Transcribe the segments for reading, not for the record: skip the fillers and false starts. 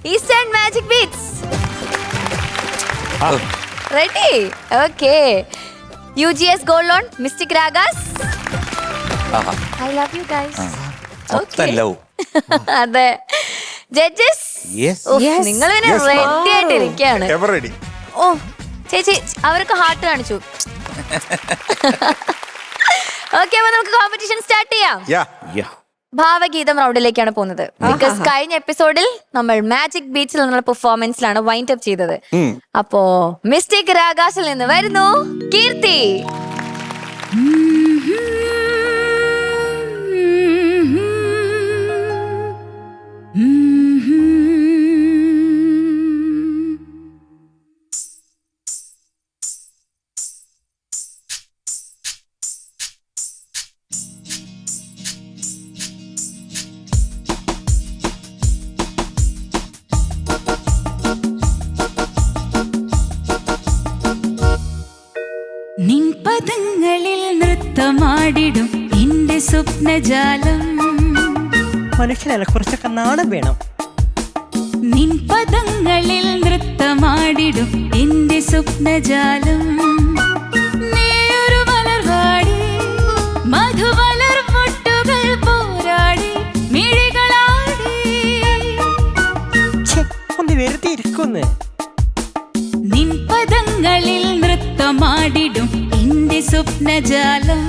Eastern Magic Beats. Ready? Okay. UGS Gold Loan, Mystic Ragas. I love you guys. Okay. അതെ. Judges. Yes. നിങ്ങൾ പിന്നെ ready ആയിട്ടിരിക്കുകയാണ്. ഓ ചേച്ചി അവർക്ക് heart കാണിച്ചു. Okay, അപ്പൊ നമുക്ക് കോമ്പറ്റീഷൻ സ്റ്റാർട്ട് ചെയ്യാം. ഭാവഗീതം റൗണ്ടിലേക്കാണ് പോകുന്നത്. ബിക്കോസ് കഴിഞ്ഞ എപ്പിസോഡിൽ നമ്മൾ മാജിക് ബീച്ചിൽ നിന്നുള്ള പെർഫോമൻസിലാണ് വൈൻഡ് അപ്പ് ചെയ്തത്. അപ്പോ മിസ്റ്റേക്ക് രാഗാസിൽ നിന്ന് വരുന്നു കീർത്തി. നിൻപദങ്ങളിൽ നൃത്തമാടിടും എന്റെ സ്വപ്നജാലം. മനുഷ്യനല്ല, കുറച്ചൊക്കെ നാണം വേണം. നിൻപദങ്ങളിൽ നൃത്തമാടിടും എന്റെ സ്വപ്നജാലം. നീയൊരു മലർവാടി മധുമലർ മുട്ടുകൾ പോരാടി മിഴികളാടി. ഒന്ന് വെറുതെ ഇരിക്കുന്നു. നിൻപദങ്ങളിൽ നൃത്തമാടിടും എന്റെ സ്വപ്നജാലം.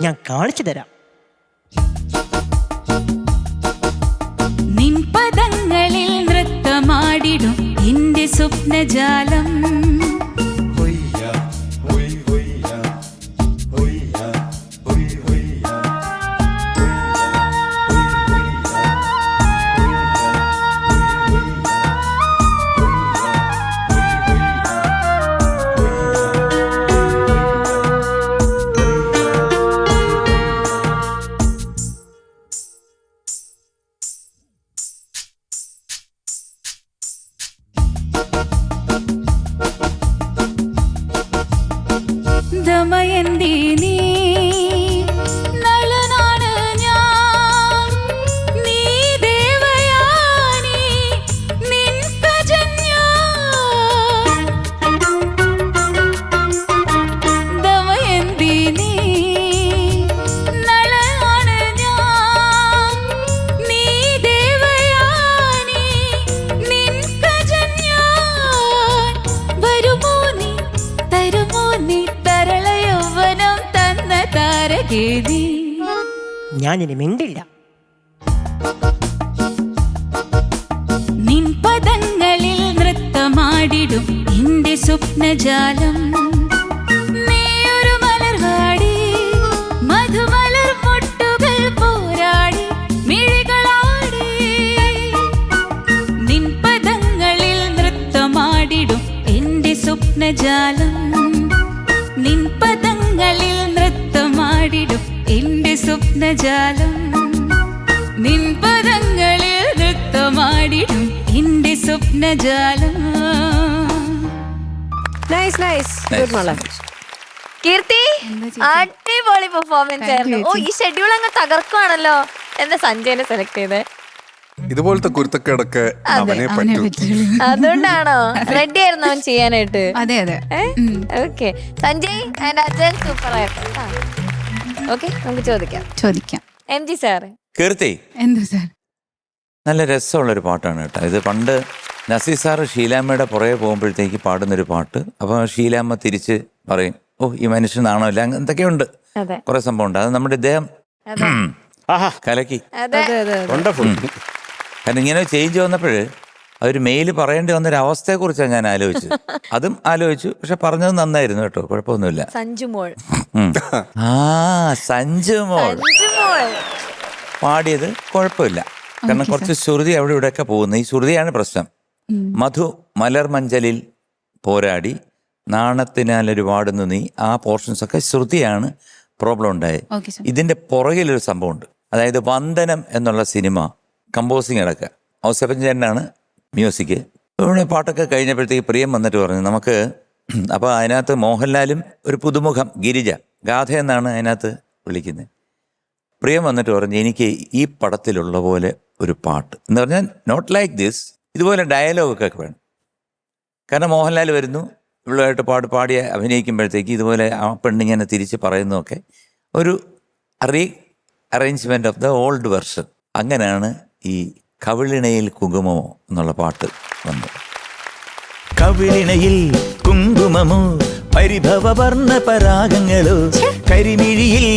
ഞാൻ കാണിച്ചു തരാം. നിൻപദങ്ങളിൽ നൃത്തമാടിടും എന്റെ സ്വപ്നജാലം. ദമയന്തി നീ നളനാണ് ഞാൻ, നീ ദേവയാനി നിൻ കജന്യാൻ. ദമയന്തി നീ നളനാണ് ഞാൻ, നീ ദേവയാനി നിൻ കജന്യാൻ. വരുമോ നീ തരുമോ നീ തരളയൗവനം തന്ന താരകേതി. ഞാനിനി മിണ്ടില്ല. നിൻപദങ്ങളിൽ നൃത്തമാടിടും എന്റെ സ്വപ്നജാലം. നീയൊരു മലർവാടി മധുമലർ മുട്ടുകൾ പോരാടി മിഴികളാടി. നിൻപദങ്ങളിൽ നൃത്തമാടിടും എന്റെ സ്വപ്നജാലം. നിൻപദങ്ങളിൽ നൃത്തമാടിടും എന്റെ സ്വപ്നജാലം. നിൻപദങ്ങളിൽ നൃത്തമാടിടും എന്റെ സ്വപ്നജാലം. നൈസ് നൈസ്, ഗുഡ് മോളെ. കീർത്തി അടിപൊളി പെർഫോമൻസ് ആയിരുന്നു. ഓ, ഈ ഷെഡ്യൂൾ അങ്ങ് തകർക്കുവാണല്ലോ. എന്താ സഞ്ജയനെ സെലക്ട് ചെയ്തേ? ഇതുപോലത്തെ കുരുത്തക്കേടൊക്കെ അവനെ പറ്റൂ. അതുകൊണ്ടാണോ റെഡി ആയിരുന്നു അവൻ ചെയ്യാനായിട്ട്? അതെ അതെ. Okay, Sanjay and Ajayan super ആയിരുന്നു. ഓക്കെ, നമുക്ക് ചോദിക്കാം. MG sir. കീർത്തി, എന്താ സാർ? നല്ല രസമുള്ളൊരു പാട്ടാണ് കേട്ടോ. ഇത് പണ്ട് നസീർ സാറ് ഷീലാമ്മയുടെ പുറകെ പോകുമ്പോഴത്തേക്ക് പാടുന്നൊരു പാട്ട് അപ്പോൾ ഷീലാമ്മ തിരിച്ച് പറയും, ഓ ഈ മനുഷ്യനാണോ ഇല്ല, എന്തൊക്കെയുണ്ട് അതെ. കുറെ സംഭവം ഉണ്ട്. അത് നമ്മുടെ ഇദ്ദേഹം ആഹാ കലക്കി. അതെ. വണ്ടർഫുൾ. കാരണം ഇങ്ങനെ ചേഞ്ച് വന്നപ്പോൾ അവർ മെയിൽ പറയേണ്ടി വന്നൊരു അവസ്ഥയെക്കുറിച്ചാണ് ഞാൻ ആലോചിച്ചു. അതും ആലോചിച്ചു, പക്ഷെ പറഞ്ഞത് നന്നായിരുന്നു കേട്ടോ, കുഴപ്പമൊന്നുമില്ല. സഞ്ജു മോൾ സഞ്ജു മോൾ പാടിയത് കുഴപ്പമില്ല. കാരണം കുറച്ച് ശ്രുതി അവിടെ ഇവിടെയൊക്കെ പോകുന്നു. ഈ ശ്രുതിയാണ് പ്രശ്നം. മധു മലർമഞ്ചലിൽ പോരാടി നാണത്തിനാൽ ഒരു പാടുന്നു നീ, ആ പോർഷൻസ് ഒക്കെ ശ്രുതിയാണ് പ്രോബ്ലം ഉണ്ടായത്. ഇതിന്റെ പുറകിലൊരു സംഭവമുണ്ട്. അതായത് വന്ദനം എന്നുള്ള സിനിമ കമ്പോസിങ് അടക്കുക ഔസേപ്പൻ ചേട്ടനാണ് മ്യൂസിക്. ഇവിടെ പാട്ടൊക്കെ കഴിഞ്ഞപ്പോഴത്തേക്ക് പ്രിയം വന്നിട്ട് പറഞ്ഞു നമുക്ക്, അപ്പോൾ അതിനകത്ത് മോഹൻലാലും ഒരു പുതുമുഖം ഗിരിജ, ഗാഥ എന്നാണ് അതിനകത്ത് വിളിക്കുന്നത്. പ്രിയം വന്നിട്ട് പറഞ്ഞു എനിക്ക് ഈ പടത്തിലുള്ള പോലെ ഒരു പാട്ട് എന്ന് പറഞ്ഞാൽ നോട്ട് ലൈക്ക് ദിസ്, ഇതുപോലെ ഡയലോഗൊക്കെ വേണം. കാരണം മോഹൻലാൽ വരുന്നു ഇവളുമായിട്ട് പാടി അഭിനയിക്കുമ്പോഴത്തേക്ക് ഇതുപോലെ ആ പെണ്ണിങ്ങനെ തിരിച്ച് പറയുന്നതൊക്കെ ഒരു arrangement of the old version. അങ്ങനെയാണ് ഈ കവിളിണയിൽ കുങ്കുമമോ എന്നുള്ള പാട്ട് വന്നത്. കവിളിണയിൽ കുങ്കുമമോ പരിഭവ വർണ്ണ പരാഗങ്ങളോ കരിമിഴിയിൽ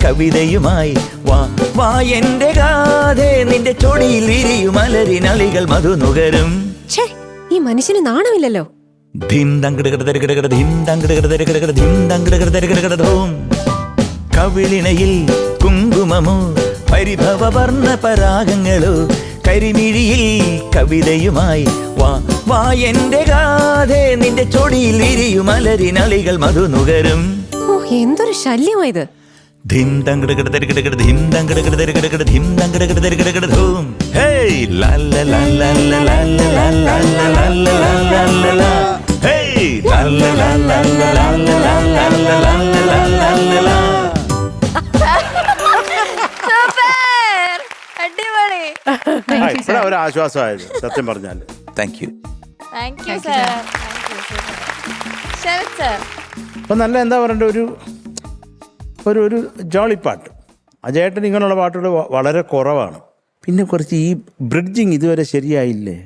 കവിതയുമായി വാ വാ എന്റെ ഗാഥേ നിന്റെ ചൊടിയിൽ വിരിയുമലരിനളികൾ മധുനുകരും. ഈ മനുഷ്യന് നാണമില്ലല്ലോ. കവിളിണയിൽ കുങ്കുമമോ പരിഭവ വർണ്ണ പരാഗങ്ങളോ കരിമിഴിയിൽ കവിതയുമായി വാ വാ എന്റെ ഗാഥേ നിന്റെ ചൊടിയിൽ വിരിയുമലരിനളികൾ മധുനുകരും. ഓ എന്തൊരു ശല്യമായത്. ധിം തങ്കടകട തരികടകട ധിം തങ്കടകട തരികടകട ധിം തങ്കടകട തരികടകട ധൂം. ഹേയ് ലല്ല ലല്ല ലല്ല ലല്ല ലല്ല ലല്ല ഹേയ് ലല്ല ലല്ല ലല്ല ലല്ല. അടിപൊളി. ഇപ്പഴാ ഒരു ആശ്വാസമായത് സത്യം പറഞ്ഞാൽ. Thank you. Thank you sir. Sarath sir. അപ്പൊ നല്ല എന്താ പറയണ്ട ഒരു ഒരു ഒരു ജോളിപ്പാട്ട്. അജയേട്ടൻ ഇങ്ങനെയുള്ള പാട്ടുകൾ വളരെ കുറവാണ്. പിന്നെ കുറച്ച് ഈ ബ്രിഡ്ജിങ് ഇതുവരെ ശരിയായില്ലേ?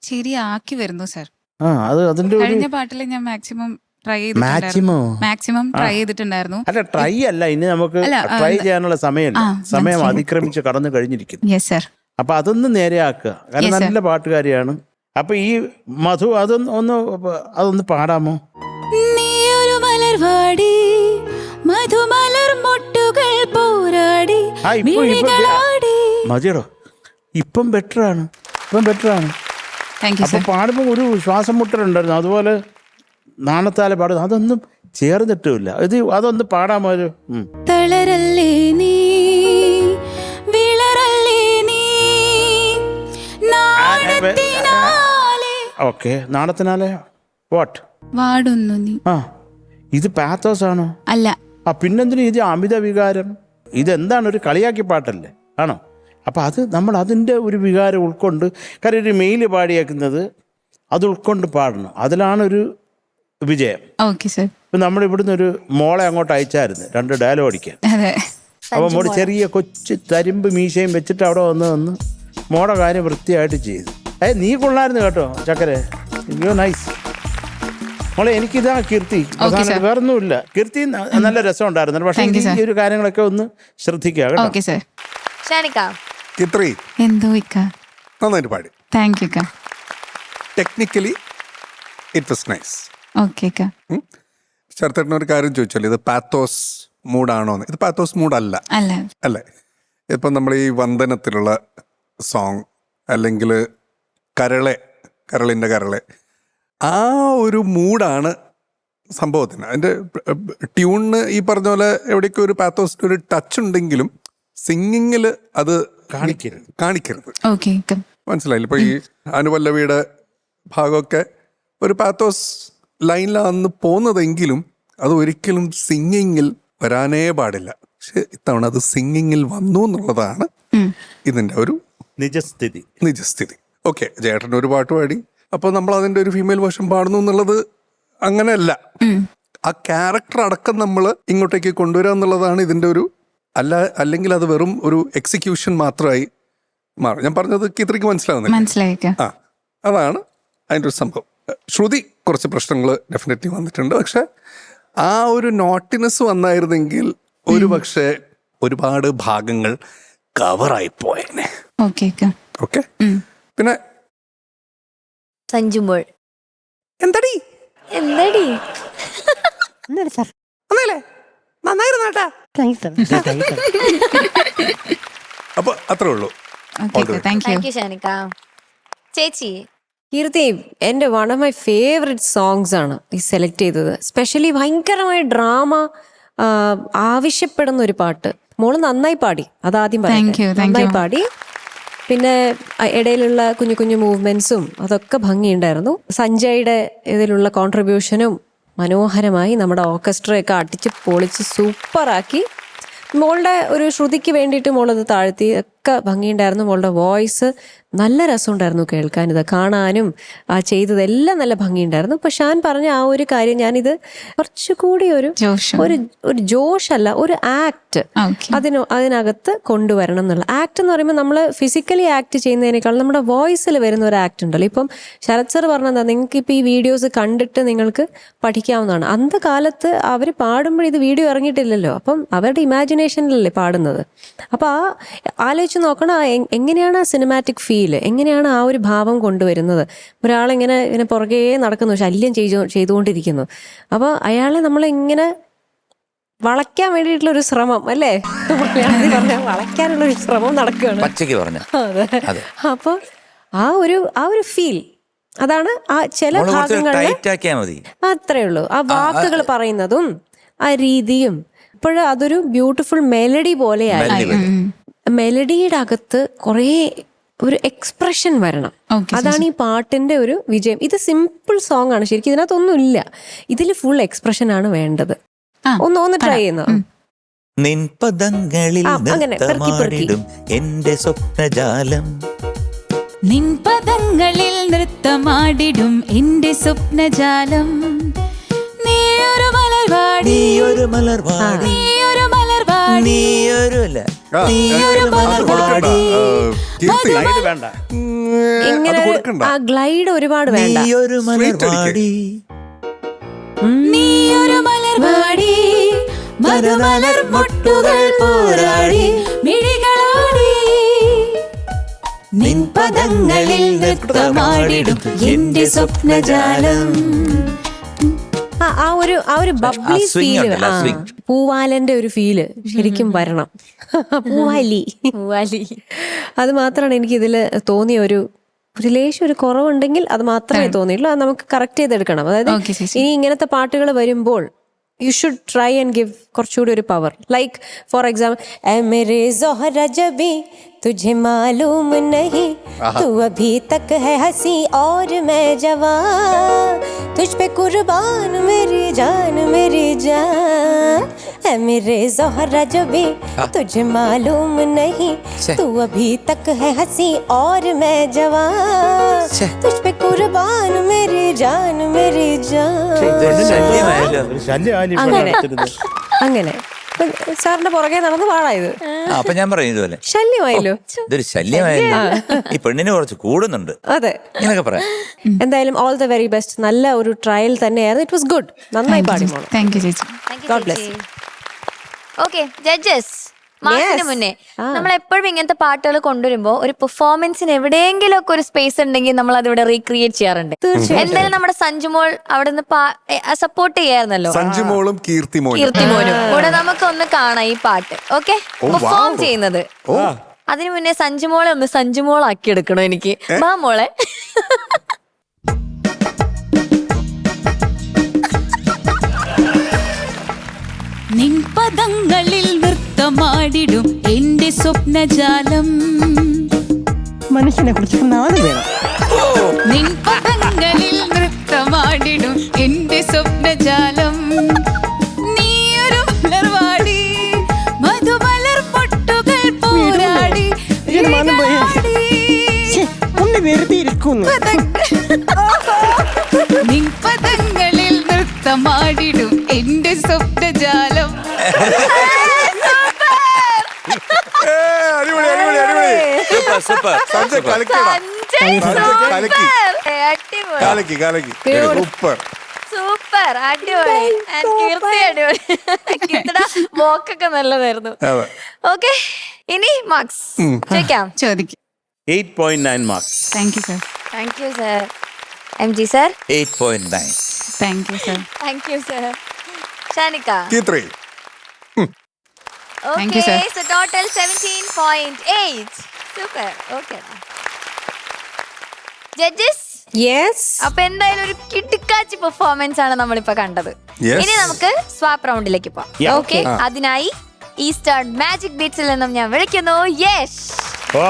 ശരിയാക്കി വരുന്നു സർ. ആ അത് അതിന്റെ ഒരു കഴിഞ്ഞ പാട്ടിൽ ഞാൻ മാക്സിമം ട്രൈ ചെയ്തിട്ടുണ്ടായിരുന്നു. അല്ല ട്രൈ അല്ല, ഇനി നമുക്ക് ട്രൈ ചെയ്യാനുള്ള സമയമല്ല, സമയം അതിക്രമിച്ച് കടന്നു കഴിഞ്ഞിരിക്കുന്നു. Yes sir. അപ്പൊ അതൊന്ന് നേരെയാക്കുക. കാരണം നല്ല പാട്ടുകാരിയാണ്. അപ്പൊ ഈ മധു അതൊന്ന് പാടാമോ? നീയൊരു മലർവാടി മധുമലർ മുട്ടുകൾ പോരാടി മതിയടോ, ഇപ്പം ബെറ്ററാണ്. അപ്പൊ പാടുമ്പോ ഒരു ശ്വാസം മുട്ടലുണ്ടായിരുന്നു, അതുപോലെ നാണത്താലെ പാടുന്നു. അതൊന്നും ചേർന്നിട്ടുമില്ല. അതൊന്ന് പാടാമോ? ഒരു തളരല്ലേ നീ വിളറല്ലേ നീ നാണത്തിനാലെ. ഓക്കെ, നാണത്തിനാലെ വാട്ട് വാടുന്നു നീ. ആ ഇത് പാത്തോസ് ആണോ? അല്ല. പിന്നെന്തിനും ഇത് അമിത വികാരം? ഇതെന്താണ്, ഒരു കളിയാക്കി പാട്ടല്ലേ? ആണോ? അപ്പം അത് നമ്മൾ അതിൻ്റെ ഒരു വികാരം ഉൾക്കൊണ്ട്, കാര്യം ഒരു മെയിൽ പാടിയേക്കുന്നത് അത് ഉൾക്കൊണ്ട് പാടണം. അതിലാണൊരു വിജയം. Okay sir. ഇപ്പം നമ്മൾ ഇവിടുന്ന് ഒരു മോളെ അങ്ങോട്ട് അയച്ചായിരുന്നു 2 ഡയലോഗ് അടിക്കാൻ. അതെ. അപ്പോൾ മോള് ചെറിയ കൊച്ചു തരിമ്പ് മീശയും വെച്ചിട്ട് അവിടെ വന്ന് മോടെ കാര്യം വൃത്തിയായിട്ട് ചെയ്തു. നീ കൊള്ളായിരുന്നു കേട്ടോ ചക്കരെ, യു നൈസ് മോളെ. എനിക്കിതാ കീർത്തി, വേറൊന്നുമില്ല. കീർത്തി നല്ല രസം ഉണ്ടായിരുന്നു. പക്ഷേ ഈ ഒരു കാര്യങ്ങളൊക്കെ ഒന്ന് ശ്രദ്ധിക്കുക കേട്ടോ. നന്നായിട്ട് പാടി. Technically it was nice. ചേർത്തേട്ടൻ ഒരു കാര്യം ചോദിച്ചല്ലോ, ഇത് പാത്തോസ് മൂഡാണോന്ന്. ഇത് പാത്തോസ് മൂഡല്ല അല്ലേ? ഇപ്പം നമ്മൾ ഈ വന്ദനത്തിലുള്ള സോങ് അല്ലെങ്കിൽ കരളിൻ്റെ കരളെ, ആ ഒരു മൂഡാണ് സംഭവത്തിന്. അതിൻ്റെ ട്യൂണിന് ഈ പറഞ്ഞ പോലെ എവിടെയൊക്കെ ഒരു പാത്തോസിൻ്റെ ഒരു ടച്ച് ഉണ്ടെങ്കിലും സിംഗിങ്ങിൽ അത് കാണിക്കരുത്. മനസ്സിലായില്ല? ഇപ്പൊ ഈ അനുപല്ലവിയുടെ ഭാഗമൊക്കെ ഒരു പാത്തോസ് ലൈനിലാണ് പോകുന്നതെങ്കിലും അത് ഒരിക്കലും സിംഗിങ്ങിൽ വരാനേ പാടില്ല. പക്ഷെ ഇത്തവണ അത് സിംഗിങ്ങിൽ വന്നു എന്നുള്ളതാണ് ഇതിന്റെ ഒരു നിജസ്ഥിതി. ഓക്കെ, ചേട്ടൻ ഒരു പാട്ട് പാടി, അപ്പോൾ നമ്മൾ അതിന്റെ ഒരു ഫീമെയിൽ വേർഷൻ പാടുന്നു എന്നുള്ളത് അങ്ങനെയല്ല. ആ ക്യാരക്ടർ അടക്കം നമ്മൾ ഇങ്ങോട്ടേക്ക് കൊണ്ടുവരിക എന്നുള്ളതാണ് ഇതിന്റെ ഒരു അല്ലെങ്കിൽ അത് വെറും ഒരു എക്സിക്യൂഷൻ മാത്രമായി മാറും. ഞാൻ പറഞ്ഞത് ഇത്രയ്ക്ക് മനസ്സിലാവുന്നില്ല? ആ, അതാണ് അതിൻ്റെ ഒരു സംഭവം. ശ്രുതി കുറച്ച് പ്രശ്നങ്ങൾ ഡെഫിനറ്റ്ലി വന്നിട്ടുണ്ട്. പക്ഷെ ആ ഒരു നോട്ടിനെസ് വന്നായിരുന്നെങ്കിൽ ഒരു പക്ഷേ ഒരുപാട് ഭാഗങ്ങൾ കവറായി പോയേനെ. Okay okay. പിന്നെ സഞ്ജുമോൾ എന്തടി എന്തടി എന്താണ് സാർ ഒന്നല്ലേ നന്നായിരുന്നു കേട്ടാ. അപ്പൊ അത്രേ ഉള്ളൂ. താങ്ക് യു താങ്ക് യു ഷാനിക്ക. ചേച്ചി കീർത്തി, എൻ്റെ one of my favourite songs ആണ് ഈ സെലക്ട് ചെയ്തത്. സ്പെഷ്യലി ഭയങ്കരമായ ഡ്രാമ ആവശ്യപ്പെടുന്ന ഒരു പാട്ട്. മോള് നന്നായി പാടി, അതാദ്യം Thank you, thank നന്നായി you. പാടി. പിന്നെ ഇടയിലുള്ള കുഞ്ഞു കുഞ്ഞു മൂവ്മെന്റ്സും അതൊക്കെ ഭംഗിയുണ്ടായിരുന്നു. സഞ്ജയുടെ ഇതിലുള്ള കോൺട്രിബ്യൂഷനും മനോഹരമായി. നമ്മുടെ ഓർക്കസ്ട്രയൊക്കെ അടിച്ച് പൊളിച്ച് സൂപ്പറാക്കി. മോളുടെ ഒരു ശ്രുതിക്ക് വേണ്ടിയിട്ട് മോളത് താഴ്ത്തി, ഒക്കെ ഭംഗിയുണ്ടായിരുന്നു. മോളുടെ വോയിസ് നല്ല രസമുണ്ടായിരുന്നു കേൾക്കാൻ, ഇത് കാണാനും ആ ചെയ്തതെല്ലാം നല്ല ഭംഗിയുണ്ടായിരുന്നു. ഇപ്പൊ ഷാൻ പറഞ്ഞ ആ ഒരു കാര്യം ഞാനിത് കുറച്ചുകൂടി ഒരു ജോഷ് അല്ല, ഒരു ആക്ട് അതിനകത്ത് കൊണ്ടുവരണം എന്നുള്ള. ആക്ട് എന്ന് പറയുമ്പോൾ നമ്മൾ ഫിസിക്കലി ആക്ട് ചെയ്യുന്നതിനേക്കാൾ നമ്മുടെ വോയിസിൽ വരുന്ന ഒരു ആക്ട് ഉണ്ടല്ലോ. ഇപ്പം ശരത് സർ പറഞ്ഞെന്താ, നിങ്ങൾക്ക് ഇപ്പം ഈ വീഡിയോസ് കണ്ടിട്ട് നിങ്ങൾക്ക് പഠിക്കാവുന്നതാണ്. അന്ത കാലത്ത് അവർ പാടുമ്പോൾ ഇത് വീഡിയോ ഇറങ്ങിയിട്ടില്ലല്ലോ, അപ്പം അവരുടെ ഇമാജിനേഷനിലല്ലേ പാടുന്നത്. അപ്പം ആലോചിച്ച് നോക്കണം എങ്ങനെയാണ് ആ സിനിമാറ്റിക് ഫീൽ, എങ്ങനെയാണ് ആ ഒരു ഭാവം കൊണ്ടുവരുന്നത്. ഒരാളിങ്ങനെ ഇങ്ങനെ പുറകെ നടക്കുന്നു, ശല്യം ചെയ്തുകൊണ്ടിരിക്കുന്നു. അപ്പോൾ അയാളെ നമ്മളിങ്ങനെ വളയ്ക്കാൻ വേണ്ടിയിട്ടുള്ള ഒരു ശ്രമം അല്ലേ, വളയ്ക്കാനുള്ള ഒരു ശ്രമം നടക്കുകയാണ്. പച്ചയ്ക്ക് പറഞ്ഞു. അതെ. അപ്പോൾ ആ ഒരു ഫീൽ അതാണ് ആ ചില ഭാഗങ്ങളിൽ അത്രേ ഉള്ളൂ. ആ വാക്കുകൾ പറയുന്നതും ആ രീതിയും ഇപ്പോഴും അതൊരു ബ്യൂട്ടിഫുൾ മെലഡി പോലെയായി. മെലഡിയുടെ അകത്ത് കുറേ ഒരു എക്സ്പ്രഷൻ വരണം. അതാണ് ഈ പാട്ടിന്റെ ഒരു വിജയം. ഇത് സിമ്പിൾ സോങ് ആണ് ശരിക്കും, ഇതിനകത്തൊന്നും ഇല്ല. ഇതിൽ ഫുൾ എക്സ്പ്രഷൻ ആണ് വേണ്ടത്. ഒന്ന് ട്രൈ ചെയ്യുന്നു. നിൻപദങ്ങളിൽ നൃത്തമാടിടും എന്റെ സ്വപ്നജാലം, നിൻപദങ്ങളിൽ നൃത്തമാടിടും എന്റെ സ്വപ്നജാലം, നീയൊരു മലർവാടി, നീയൊരു മലർവാടി, നീയൊരു മലർവാടി, നീയൊരു വേണ്ട, ഇങ്ങനെ ആ ഗ്ലൈഡ് ഒരുപാട് വേണ്ട. നീയൊരു മലർവാടി, നീയൊരു മലർവാടി, മധുമലർ മുട്ടുകൾ പോരാടി മിഴികളാടി, നിൻപദങ്ങളിൽ നൃത്തമാടിടും എന്റെ സ്വപ്നജാലം. ആ ഒരു ബബ്ലി ഫീല്, പൂവാലന്റെ ഒരു ഫീല് ശരിക്കും വരണം. പൂവാലി അത് മാത്രമാണ് എനിക്ക് ഇതിൽ തോന്നിയ ഒരു ലേശം ഒരു കുറവുണ്ടെങ്കിൽ അത് മാത്രമേ തോന്നിയുള്ളൂ. അത് നമുക്ക് കറക്റ്റ് ചെയ്തെടുക്കണം. അതായത് ഇനി ഇങ്ങനത്തെ പാട്ടുകൾ വരുമ്പോൾ you should try and give കുറച്ചുകൂടി ഒരു പവർ. ലൈക്ക് ഫോർ എക്സാമ്പിൾ, ऐ मेरे ज़ोहरा जबी तुझे मालूम नहीं, तू अभी तक है हंसी और मैं जवान, तुझ पे कुर्बान मेरी जान मेरी जान, ऐ मेरे ज़ोहरा जबी तुझे मालूम नहीं, तू अभी तक है हंसी और मैं जवान, तुझ पे कुर्बान मेरी जान मेरी जान. അങ്ങനെ സാറിന്റെ പുറകെ നടന്ന് പാടായത്. അപ്പൊ ഞാൻ പറയും ഇതുപോലെ ശല്യമായല്ലോ, ഇതൊരു ശല്യമായല്ലോ, ഈ പെണ്ണിന് കുറച്ച് കൂടുന്നുണ്ട്. അതെ, ഇങ്ങനൊക്കെ പറയാം. എന്തായാലും ഓൾ ദ വെരി ബെസ്റ്റ്. നല്ല ഒരു ട്രയൽ തന്നെയായിരുന്നു. It was good. നന്നായി പാടി മോളെ. താങ്ക് യു ചേച്ചി. God bless you. Okay judges, മാസിന് മുന്നേ നമ്മൾ എപ്പോഴും ഇങ്ങനത്തെ പാട്ടുകൾ കൊണ്ടുവരുമ്പോ ഒരു പെർഫോമൻസിന് എവിടെയെങ്കിലും ഒക്കെ ഒരു സ്പേസ് ഉണ്ടെങ്കിൽ നമ്മൾ അതിവിടെ റീക്രിയേറ്റ് ചെയ്യാറുണ്ട്. എന്തായാലും നമ്മുടെ സഞ്ജുമോൾ അവിടെ നിന്ന് സപ്പോർട്ട് ചെയ്യായിരുന്നല്ലോ, സഞ്ജുമോളും കീർത്തിമോനും കൂടെ നമുക്ക് ഒന്ന് കാണാം ഈ പാട്ട്. ഓക്കെ, പെർഫോം ചെയ്യുന്നത്. അതിനു മുന്നേ സഞ്ജുമോളെ ഒന്ന് സഞ്ജുമോളാക്കി എടുക്കണോ എനിക്ക്. വാ മോളെ. നിൻപദങ്ങളിൽ നൃത്തമാടിടും എന്റെ സ്വപ്നജാലം, മനുഷ്യനെ കുറിച്ച് നാണം വേണം. നിൻപദങ്ങളിൽ നൃത്തമാടിടും എന്റെ സ്വപ്നജാലം, നീയൊരു മലർവാടി, മധുമലർ പൊട്ടുകൾ പോരാടി ഒന്ന് വെറുതെ ഇരിക്കുന്നു. നിൻപദങ്ങളിൽ നൃത്തമാടിടും എന്റെ സ്വപ്നജാലം. സൂപ്പർ സൂപ്പർ സഞ്ജയ് കളിക്കടാ. സഞ്ജയ് സഞ്ജയ് കലക്കി. അടിപൊളി കലക്കി കലക്കി സൂപ്പർ. സൂപ്പർ അടിപൊളി. And കീർത്തി അടിപൊളി. കീർത്തിയുടെ വോക്കൊക്കെ നല്ലതായിരുന്നു. അതെ. ഓക്കെ, ഇനി മാർക്സ് ചോദിക്കാം. ചോദിക്കും. 8.9 marks. Thank you sir. Thank you sir. M G sir. 8.9. Thank you sir. Thank you sir. ഷാനിക്ക. T3. Thank you, Okay, sir. so total 17.8. Super. Okay. Judges, yes. അപ്പൊ എന്തായാലും ഒരു കിടുക്കാച്ചി പെർഫോമൻസ് ആണ് നമ്മളിപ്പോ കണ്ടത്. Yes. ഇനി നമുക്ക് സ്വാപ്പ് റൗണ്ടിലേക്ക് പോവാം. Yeah. ഓക്കെ, അതിനായി ഈസ്റ്റേൺ മാജിക് ബീറ്റ്സിൽ നിന്നും ഞാൻ വിളിക്കുന്നു യെസ്. ഓ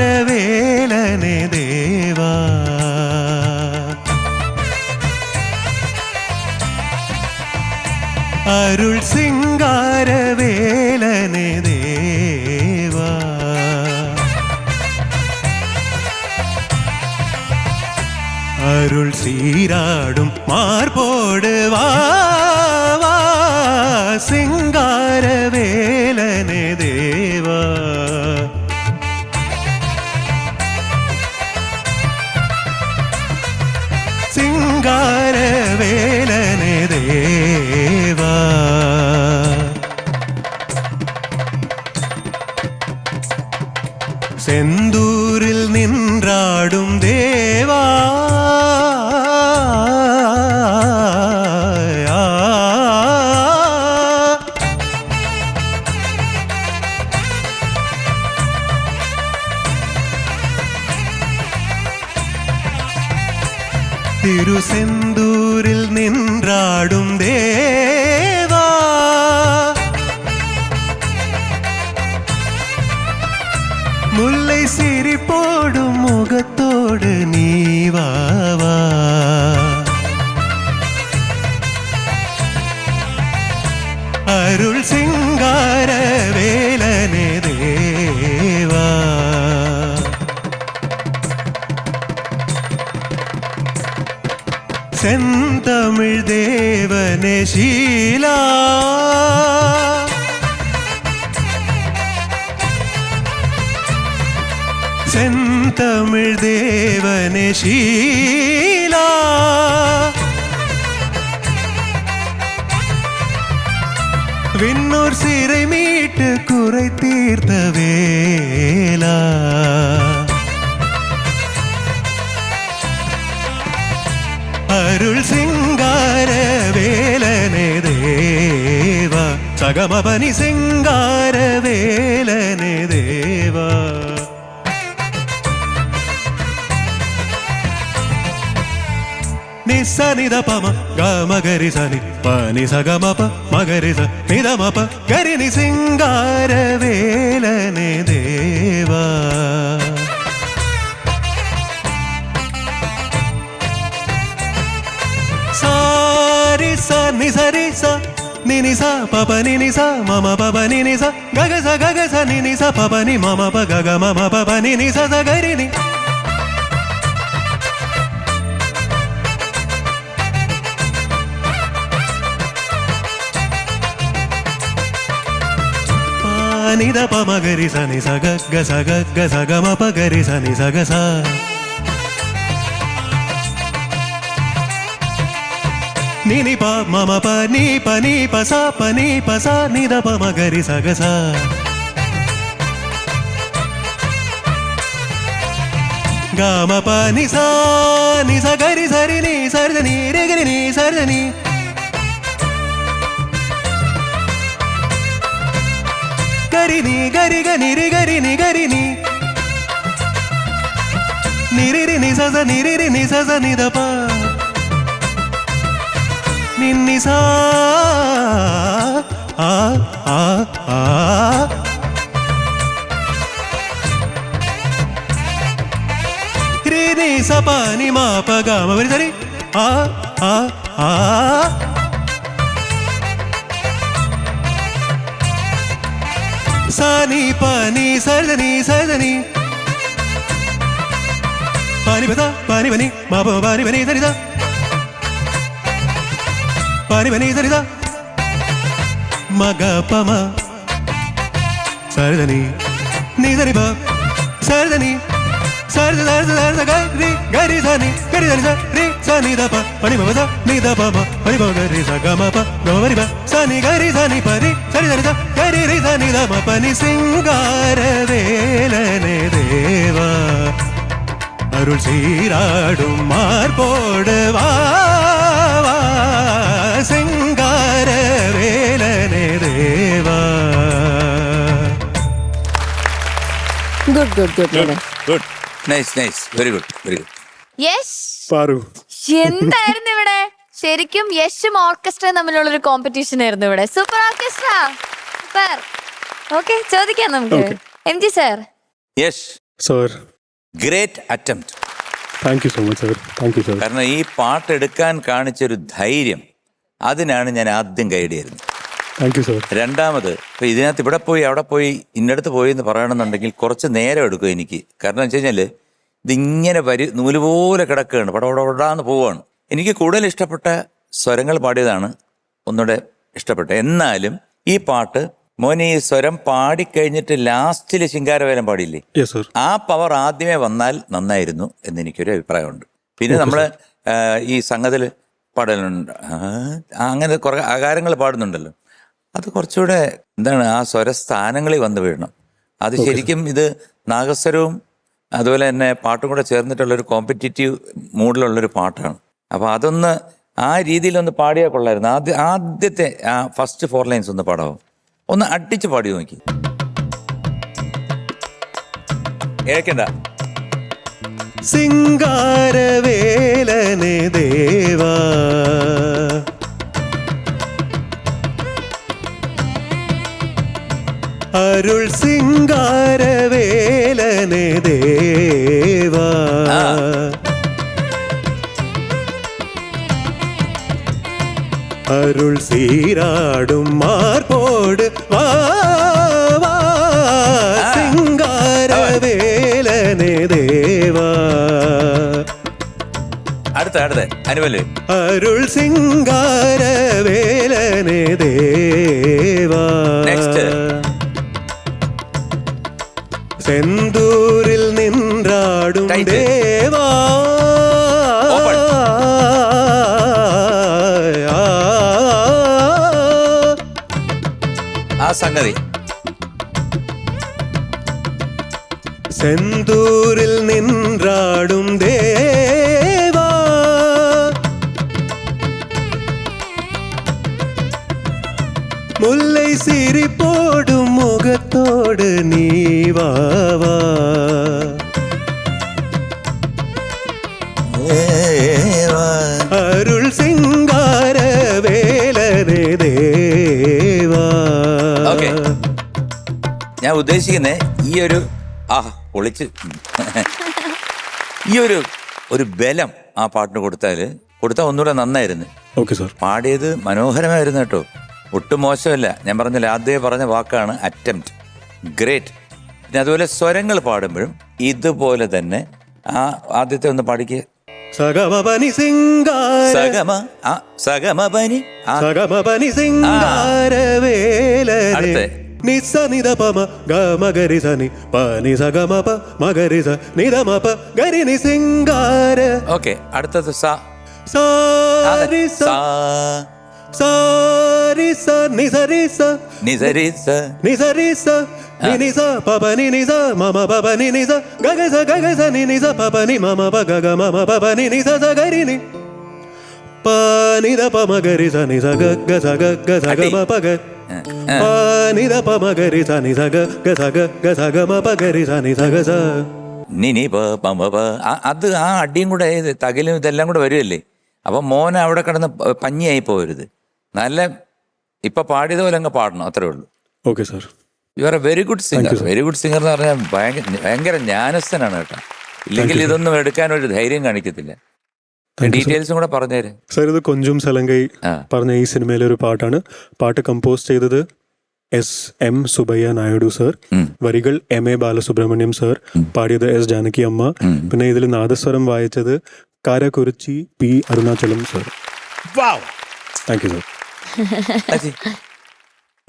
സിംഗാരവേലനെ ദേവാ അരുൾ സിംഗാരവേലനെ ദേവാ അരുൾ സീരാടും മാർപോട് വാ വാ സിംഗാരവേലനെ ദേവാ സിംഗാരവേലനെ ദേവാ സെന്തൂരിൽ നിன்றாടും ദേവാ തിരുസെന്തൂരിൽ നിன்றாടും ദേവാ മുല്ലൈ സിരിപ്പോടും മുഖത്തോട് നീ വാവാ അരുൾ സിംഗാരവേലനെ ദേവാ செந்தமிழ் தேவனே ஷீலா செந்தமிழ் தேவனே ஷீலா விண்ணோர் சிறை மீட்டு குறை தீர்த்த வேலா അരുൾ സിംഗാരവേലനെ ദേവാ സഗമപനി സിംഗാരവേലനെ ദേവാ നിസ നിദ പമ ഗമ ഗരി സനി പനി സഗമപ മഗരി സ നിദമപ ഗരി സിംഗാരവേലനെ ദേവാ സാരി സ നി സരി സ നി നി സ പപ നി നി സ മമ പപ നി നി സ ഗഗ സ നി നി സ പപ നി മമ പ ഗഗ മമ പപ നി നി സ സ ഗരി നി പാനി ദ പ മഗരി സ നി സ ഗഗ സ ഗഗ സ ഗമ പ ഗരി സ നി സ ഗ സ ni ni pa mama pa ni pa sa ni da pa ma ga ri sa ga sa ഗമ പനി സാ നി സ ഗരി സരി നി സരി നി രെ ഗരി നി സരി നി ഗരി നി ഗരി ഗനി രി ഗരി നി ഗരി നി നിരി നി സ നിരി നി സ നി ദ പ നിന്നി സാ ആ ആ ആ രി നി സ പ നി മ പ ഗ മ പ നി സ രി ആ ആ ആ സ നി പ നി സ നി സ നി പാനി പ പാനി പനി മ പ പാനി പനി സ നി സ പാനി പനി സ നി സ മ ഗ പ മ സ നി നി സ നി പ സ നി സരി സരി സരി ഗരി ഗരി സനി ഗരി സനി സരി സനി ദ പ പനി പ നി ദ പ മ പനി പ ഗരി സ ഗ മ പ ഗ മ പനി പ സനി ഗരി സനി പരി സരി സരി സ ഗരി രി സനി ദ മ പനി സിംഗാര വേലനെ ദേവ അരുൾ സീരാടും മാർപോട് വാ സിംഗാര വേലനെ ദേവ. Good good good good nice nice very good very good. Yes Paru എന്തായിരുന്നു ഇവിടെ? ശരിക്കും യശും ഓർക്കസ്ട്രയും തമ്മിലുള്ള ഒരു കോമ്പറ്റീഷൻ ആയിരുന്നു ഇവിടെ. Super orchestra, super. ഓക്കെ, ചോദിക്കാം നമുക്ക്. M G sir. Yes sir, great attempt. Thank you so much sir, thank you sir. കാരണം ഈ പാട്ടെടുക്കാൻ കാണിച്ചൊരു ധൈര്യം, അതിനാണ് ഞാൻ ആദ്യം ഗൈഡ് ചെയ്യുന്നത്. Thank you sir. രണ്ടാമത് ഇപ്പം ഇതിനകത്ത് ഇവിടെ പോയി അവിടെ പോയി ഇന്നടത്ത് പോയി എന്ന് പറയണമെന്നുണ്ടെങ്കിൽ കുറച്ച് നേരം എടുക്കും എനിക്ക്. കാരണം വെച്ച് കഴിഞ്ഞാൽ ഇതിങ്ങനെ നൂല് പോലെ കിടക്കുകയാണ്, പടപടാന്ന് പോവുകയാണ്. എനിക്ക് കൂടുതൽ ഇഷ്ടപ്പെട്ട സ്വരങ്ങൾ പാടിയതാണ് ഒന്നുകൂടെ ഇഷ്ടപ്പെട്ടത്. എന്നാലും ഈ പാട്ട് മോനെ ഈ സ്വരം പാടിക്കഴിഞ്ഞിട്ട് ലാസ്റ്റിൽ ശിങ്കാരവേലം പാടിയില്ലേ, ആ പവർ ആദ്യമേ വന്നാൽ നന്നായിരുന്നു എന്നെനിക്കൊരു അഭിപ്രായമുണ്ട്. പിന്നെ നമ്മൾ ഈ സംഗതിൽ പാടലുണ്ട്, അങ്ങനെ കുറേ ആകാരങ്ങൾ പാടുന്നുണ്ടല്ലോ, അത് കുറച്ചുകൂടെ എന്താണ് ആ സ്വരസ്ഥാനങ്ങളിൽ വന്ന് വീഴണം. അത് ശരിക്കും ഇത് നാഗസ്വരവും അതുപോലെ തന്നെ പാട്ടും കൂടെ ചേർന്നിട്ടുള്ളൊരു കോമ്പറ്റീറ്റീവ് മൂഡിലുള്ളൊരു പാട്ടാണ്. അപ്പോൾ അതൊന്ന് ആ രീതിയിലൊന്ന് പാടിയാൽ കൊള്ളായിരുന്നു. ആദ്യത്തെ ആ ഫസ്റ്റ് 4 ലൈൻസ് ഒന്ന് പാടാവും, ഒന്ന് അടിച്ച് പാടി നോക്കി. കേൾക്കണ്ട. സിംഗാരവേലനെ ദേവാ അരുൾ സിംഗാരവേലനെ ദേവാ അരുൾ സീരാടും മാർപോട് വാ സിംഗാരവേലനെ ദേവാ. അടുത്ത അനുവല്. അരുൾ സിംഗാരവേലനെ ദേവാ. നെക്സ്റ്റ്. സെന്തൂരിൽ നിன்றாടും ദേവാ. ആ സംഗതി സെന്തൂരിൽ നിன்றாടും ദേവാ. മുല്ലൈ സിരിപ്പോടും മുഖത്തോട് നീ വാവാ. അരുൾ സിംഗാരവേലനെ ദേവാ. ഓക്കെ, ഞാൻ ഉദ്ദേശിക്കുന്നത് ഈ ഒരു പൊളിച്ച് ഈ ഒരു ബലം ആ പാട്ടിന് കൊടുത്താൽ ഒന്നുകൂടെ നന്നായിരുന്നു. Okay sir. പാടിയത് മനോഹരമായിരുന്നു കേട്ടോ, ഒട്ടും മോശമല്ല. ഞാൻ പറഞ്ഞില്ല, ആദ്യമേ പറഞ്ഞ വാക്കാണ് അറ്റംപ്റ്റ്. ഗ്രേറ്റ്. പിന്നെ അതുപോലെ സ്വരങ്ങൾ പാടുമ്പോഴും ഇതുപോലെ തന്നെ ആ ആദ്യത്തെ ഒന്ന് പാടിക്കുക. സഗമപനി സിംഗാര സഗമ സഗമപനി സഗമപനി സിംഗാരവേലനെ നിസ നിദ പമ ഗമഗരി സനി പനി സഗമപ മഗരി സ നിദമപ ഗരി നി സിംഗാര. ഓക്കെ, അടുത്തത് സ സാരി സ സാരി സ നിസരി സ നിസരി സ നിസരി സ Ni sa pa pa ni sa ma ma pa pa ni sa ga sa ni sa pa pa ni ma ma pa ga ma ma pa pa ni sa sa ga ri ni pa ni da pa ma ga ri sa ni sa ga sa ga ma pa ga pa ni da pa ma ga ri sa ni sa ga sa ga ma pa ga ri sa ni sa ga sa. അത് ആ അടിയും കൂടെ തകലും ഇതെല്ലാം കൂടെ വരുമല്ലേ. അപ്പം മോൻ അവിടെ കിടന്ന് പഞ്ഞിയായി പോകരുത്. നല്ല ഇപ്പൊ പാടിയതുപോലെ അങ്ങ് പാടണം, അത്രേ ഉള്ളൂ. Okay sir. You are A very good singer. Very good singer എന്ന് പറഞ്ഞാൽ ഭയങ്കര ജ്ഞാനസ്ഥനാണ് കേട്ടോ. ഇല്ലെങ്കിൽ ഇതൊന്നും എടുക്കാൻ ഒരു ധൈര്യം കാണിക്കത്തില്ല. ഡീറ്റെയിൽസും കൂടെ പറഞ്ഞേര് സാർ. ഇത് കൊഞ്ചും സലങ്കൈ പറഞ്ഞ ഈ സിനിമയിലെ ഒരു പാട്ടാണ്. പാട്ട് കമ്പോസ് ചെയ്തത് SM സുബയ്യ നായിഡു സർ, വരികൾ MA ബാലസുബ്രഹ്മണ്യം സർ, പാടിയത് S ജാനകി അമ്മ, പിന്നെ ഇതിൽ നാദസ്വരം വായിച്ചത് Karakurichi P Arunachalam sir. Thank you sir.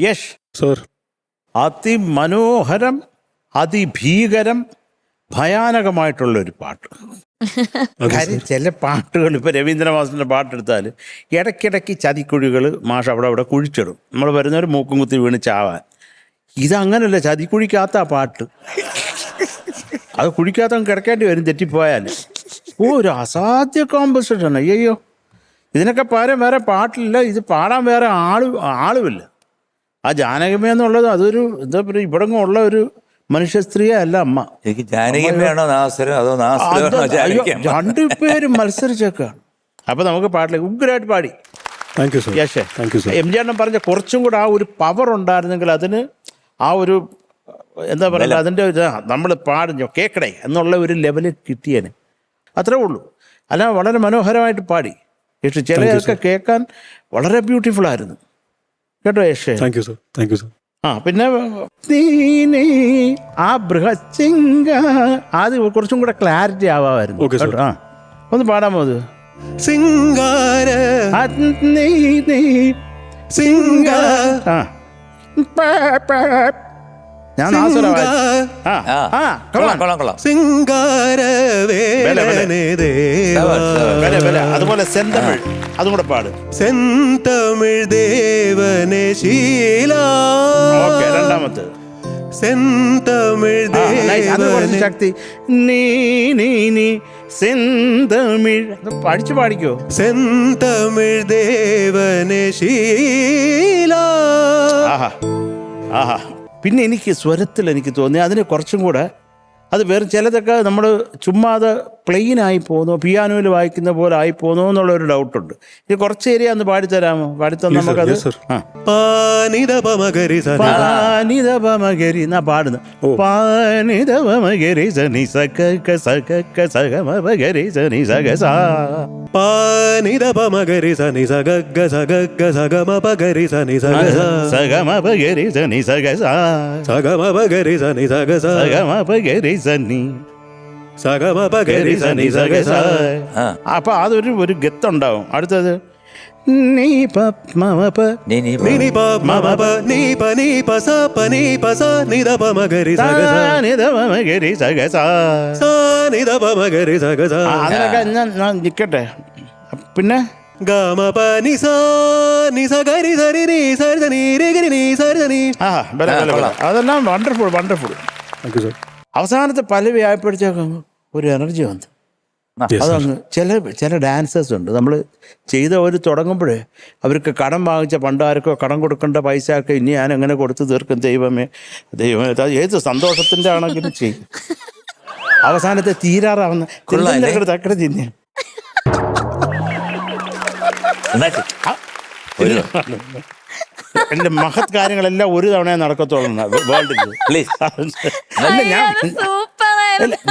Yash sir, അതിമനോഹരം, അതിഭീകരം, ഭയാനകമായിട്ടുള്ള ഒരു പാട്ട്. കാര്യം ചില പാട്ടുകൾ ഇപ്പോൾ രവീന്ദ്രമാഷിൻ്റെ പാട്ടെടുത്താൽ ഇടയ്ക്കിടയ്ക്ക് ചതിക്കുഴികൾ മാഷ് അവിടെ കുഴിച്ചിടും. നമ്മൾ വരുന്നവർ മൂക്കും കുത്തി വീണ് ചാവാൻ. ഇതങ്ങനല്ല, ചതിക്കുഴിക്കകത്ത പാട്ട്. അത് കുഴിക്കകത്ത് കിടക്കേണ്ടി വരും തെറ്റിപ്പോയാൽ. ഒരു അസാധ്യ കോമ്പസിഷനാണ്. അയ്യോ, ഇതിനൊക്കെ പകരം വേറെ പാട്ടില്ല, ഇത് പാടാൻ വേറെ ആളുമില്ല. ആ ജാനകിയമ്മ എന്നുള്ളത് അതൊരു എന്താ പറയുക, ഇവിടെ ഉള്ള ഒരു മനുഷ്യ സ്ത്രീയെ അല്ല അമ്മ. എനിക്ക് ജാനകിയമ്മയാണോ നാസരോ അതോ രണ്ടുപേരും മത്സരിച്ചേക്കാണ്. അപ്പൊ നമുക്ക് പാട്ടിലേക്ക് ഉഗ്രായിട്ട് പാടി. Thank you sir. യശേ, താങ്ക് യു സർ. MG പറഞ്ഞ കുറച്ചും കൂടെ ആ ഒരു പവർ ഉണ്ടായിരുന്നെങ്കിൽ അതിന് ആ ഒരു എന്താ പറയുക, അതിൻ്റെ ഒരു നമ്മൾ പാടുഞ്ഞോ കേക്കടേ എന്നുള്ള ഒരു ലെവലിൽ കിട്ടിയേനെ. അത്രേ ഉള്ളൂ. അല്ല, വളരെ മനോഹരമായിട്ട് പാടി. പക്ഷെ ചിലതൊക്കെ കേൾക്കാൻ വളരെ ബ്യൂട്ടിഫുൾ ആയിരുന്നു കേട്ടോ യശേ. Thank you sir. Thank you sir. പിന്നെ ആ ബൃഹസിംഗ ആദ്യം കുറച്ചും കൂടെ ക്ലാരിറ്റി ആവാമായിരുന്നു കേട്ടോ. ഒന്ന് പാടാമോ അത്? സിംഗാര ഞാൻ അതുപോലെ സെന്തമിഴ് അതും കൂടെ പാട്. സെന്തമിഴ് ദേവനെ ശീല. രണ്ടാമത്തെ സെന്തമിഴ് ദേവനെ ശക്തി. നീ നീ നീ സെന്തമിഴ് പഠിച്ചു പാടിക്കോ. സെന്തമിഴ് ദേവനെ ശീല. ആഹാ ആഹാ. പിന്നെ എനിക്ക് സ്വരത്തിൽ എനിക്ക് തോന്നി അതിന് കുറച്ചും കൂടെ അത് വേറെ ചിലതൊക്കെ നമ്മൾ ചുമ്മാ അത് പ്ലെയിനായി പോകുന്നു, പിയാനോയിൽ വായിക്കുന്ന പോലെ ആയി പോകുന്നു എന്നുള്ളൊരു ഡൗട്ടുണ്ട്. ഇത് കുറച്ച് ഏരിയ ഒന്ന് പാടിത്തരാമോ? പാടിത്തന്ന നമുക്കത്. പാനിതപമഗരി എന്നാ പാടുന്നു. പാനിതപമഗരി സനി സക സക സഗമപഗരി സനി സഗ സ. പാനിതപമഗരി സനി സഗ സഗ സഗമപഗരി സനി സഗ സഗമപഗരി സനി സഗ സഗമപഗരി സനി സഗ സഗമപഗരി സനി സഗമപഗരി സനി സഗ. അപ്പൊ അതൊരു ഒരു ഗത്തുണ്ടാവും. അടുത്തത് നീ പ മമ പ നീ നീ പ മമ പ നീ പ നീ പ സ പ നീ പ സ നി ദ പ മഗരി സഗ സ നി ദ പ മഗരി സഗ സ സ നി ദ പ മഗരി സഗ സ. അതിനൊക്കെ ഞാൻ നിൽക്കട്ടെ. പിന്നെ ഗമ പ നി സ നി സ ഗരി സരി നി സരി നി രി ഗരി നി സരി നി. അതെല്ലാം വണ്ടർഫുൾ വണ്ടർഫുൾ. അവസാനത്തെ പല്ലവി ആയപ്പോഴത്തേക്കും ഒരു എനർജി വന്നു. അതങ്ങ് ചില ഡാൻസേഴ്സ് ഉണ്ട്, നമ്മൾ ചെയ്ത ഒരു തുടങ്ങുമ്പോഴേ അവർക്ക് കടം വാങ്ങിച്ച പണ്ടാർക്കോ കടം കൊടുക്കേണ്ട പൈസ ഒക്കെ ഇനി ഞാൻ എങ്ങനെ കൊടുത്തു തീർക്കും ദൈവമേ ദൈവമേ. ഏത് സന്തോഷത്തിൻ്റെ ആണെങ്കിലും ചെയ്യും. അവസാനത്തെ തീരാറാവുന്ന തക്കട തിന്നെ എൻ്റെ മഹത് കാര്യങ്ങളെല്ലാം ഒരു തവണ നടക്കത്തോളം വേൾഡിൽ.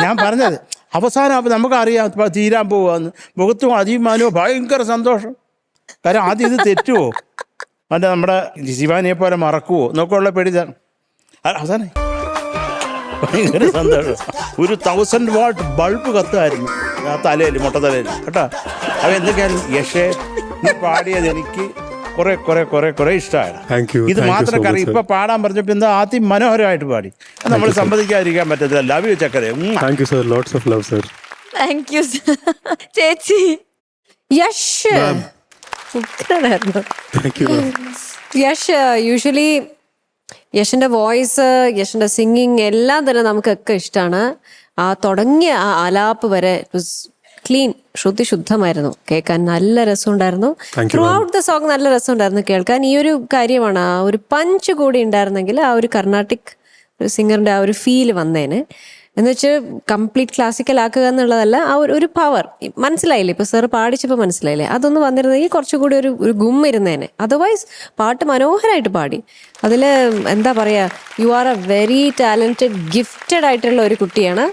ഞാൻ പറഞ്ഞത് അവസാനം അപ്പം നമുക്കറിയാം തീരാൻ പോവാന്ന്. മുഖത്തും അധിമാനോ ഭയങ്കര സന്തോഷം. കാര്യം ആദ്യം ഇത് തെറ്റുമോ, മറ്റേ നമ്മുടെ ശിവാനിയെ പോലെ മറക്കുവോ എന്നൊക്കെ പേടി. അവസാനം ഭയങ്കര സന്തോഷം. ഒരു 1000 വാട്ട് ബൾബ് കത്തുമായിരുന്നു ആ തലയിൽ, മുട്ടത്തലയിൽ കേട്ടോ. അവ എന്തൊക്കെയായിരുന്നു യശേ പാടിയത് എനിക്ക് കുറെ കുറെ കുറെ കുറെ ഇഷ്ടമാണ്. ഇത് മാത്രം കറി ഇപ്പൊ പാടാൻ പറഞ്ഞപ്പോ എന്താ അതിമനോഹരമായിട്ട് പാടി. നമ്മൾ സമ്മതിക്കാതിരിക്കാൻ പറ്റത്തില്ല. ലവ് യു ചക്കരെ. Thank you sir. Lots of love sir. Thank you ചേച്ചി. യശ് യശ് യൂഷ്വലി യശിന്റെ വോയിസ്, യശിന്റെ സിംഗിങ് എല്ലാം തന്നെ നമുക്കൊക്കെ ഇഷ്ടമാണ്. ആ തുടങ്ങിയ ആ ആലാപ്പ് വരെ ക്ലീൻ, ശുദ്ധമായിരുന്നു. കേൾക്കാൻ നല്ല രസമുണ്ടായിരുന്നു. ത്രൂ ഔട്ട് ദ സോങ് നല്ല രസമുണ്ടായിരുന്നു കേൾക്കാൻ. ഈ ഒരു കാര്യമാണ്, ആ ഒരു പഞ്ച് കൂടി ഉണ്ടായിരുന്നെങ്കിൽ ആ ഒരു കർണാട്ടിക് ഒരു സിംഗറിന്റെ ആ ഒരു ഫീൽ വന്നേന്. എന്ന് വെച്ചാൽ കംപ്ലീറ്റ് ക്ലാസിക്കൽ ആക്കുക എന്നുള്ളതല്ല, ആ ഒരു പവർ മനസ്സിലായില്ലേ? ഇപ്പൊ സാർ പാടിച്ചപ്പോൾ മനസ്സിലായില്ലേ? അതൊന്ന് വന്നിരുന്നെങ്കിൽ കുറച്ചുകൂടി ഒരു ഇരുന്നേനെ. അതർവൈസ് പാട്ട് മനോഹരമായിട്ട് പാടി. അതില് എന്താ പറയാ, you are A very talented, gifted ആയിട്ടുള്ള ഒരു കുട്ടിയാണ്.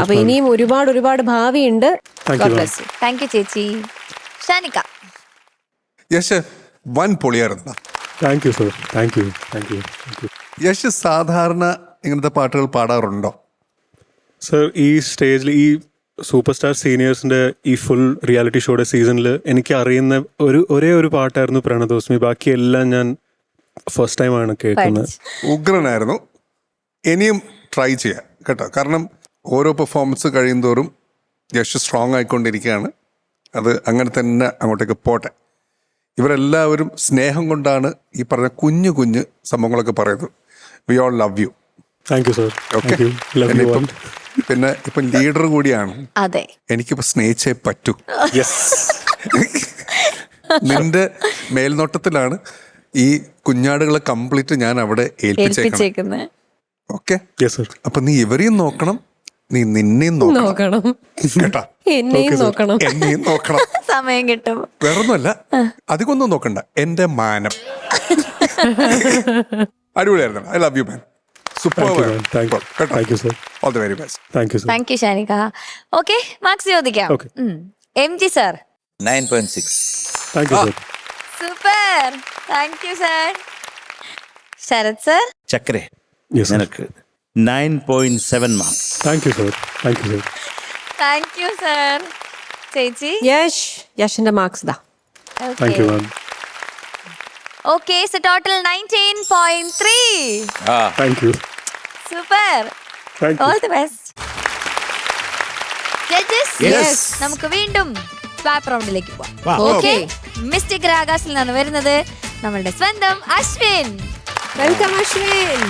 അപ്പൊ ഇനിയും ഒരുപാട് ഭാവിയുണ്ട്. താങ്ക് യു ചേച്ചി. ഷാനിക്ക. യശ് വൻ പൊളിയായിരുന്നു. Thank you sir. Thank you. Yash സാധാരണ ഇങ്ങനത്തെ പാട്ടുകൾ പാടാറുണ്ടോ? സർ, ഈ സ്റ്റേജിൽ ഈ സൂപ്പർ സ്റ്റാർ സീനിയേഴ്സിന്റെ ഈ ഫുൾ റിയാലിറ്റി ഷോയുടെ സീസണിൽ എനിക്ക് അറിയുന്ന ഒരേ ഒരു പാട്ടായിരുന്നു പ്രണതോസ്മി. ബാക്കിയെല്ലാം ഞാൻ ഫസ്റ്റ് ടൈമാണ് കേൾക്കുന്നത്. ഉഗ്രനായിരുന്നു. ഇനിയും ട്രൈ ചെയ്യാം കേട്ടോ. കാരണം ഓരോ പെർഫോമൻസ് കഴിയുന്തോറും യശ് സ്ട്രോങ് ആയിക്കൊണ്ടിരിക്കുകയാണ്. അത് അങ്ങനെ തന്നെ അങ്ങോട്ടേക്ക് പോട്ടെ. ഇവരെല്ലാവരും സ്നേഹം കൊണ്ടാണ് ഈ പറഞ്ഞ കുഞ്ഞു സംഭവങ്ങളൊക്കെ പറയുന്നത്. We all love you. Thank you sir. Okay. പിന്നെ ഇപ്പം ലീഡർ കൂടിയാണ്. അതെ, എനിക്കിപ്പോ സ്നേഹിച്ചേ പറ്റൂ. നിന്റെ മേൽനോട്ടത്തിലാണ് ഈ കുഞ്ഞാടുകളെ കംപ്ലീറ്റ് ഞാൻ അവിടെ ഏൽപ്പിച്ചേക്കുന്നത്. ഓക്കെ. അപ്പൊ നീ ഇവരെയും നോക്കണം, നീ നിന്നെയും നോക്കണം കേട്ടാ. എന്നെയും നോക്കണം. സമയം കിട്ടും. വേറൊന്നുമല്ല, അധികമൊന്നും നോക്കണ്ട. എന്റെ മാനം. അടിപൊളിയായിരുന്നു. I love you man. Thank you ഷാനിക. ഓക്കെ, മാർക്സ് ചോദിക്കാം. MG sir 9.6. Super. Thank you sir. Sarath sir. ചക്രേ, നിനക്ക് 9.7 marks. Thank you sir. Thank you sir. ചേച്ചി. യശിന്റെ മാർക്സ് ദാ. Thank you ma'am. Okay, so total 19.3. Thank you. Super. All the best. Judges, നമുക്ക് വീണ്ടും swap റൗണ്ടിലേക്ക് പോവാം. Okay, mystic രാഗാസിൽ നിന്നാണ് വരുന്നത് നമ്മളുടെ സ്വന്തം അശ്വിൻ. വെൽക്കം അശ്വിൻ.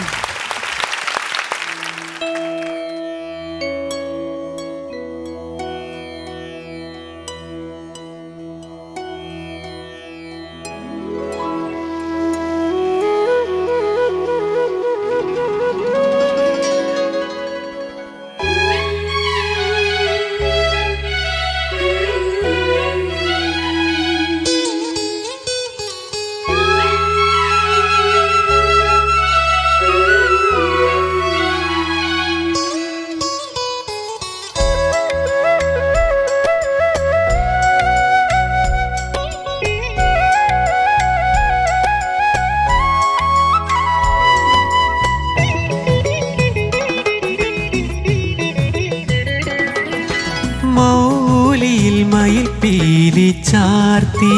മൗലിയിൽ മയിൽ പീലി ചാർത്തി,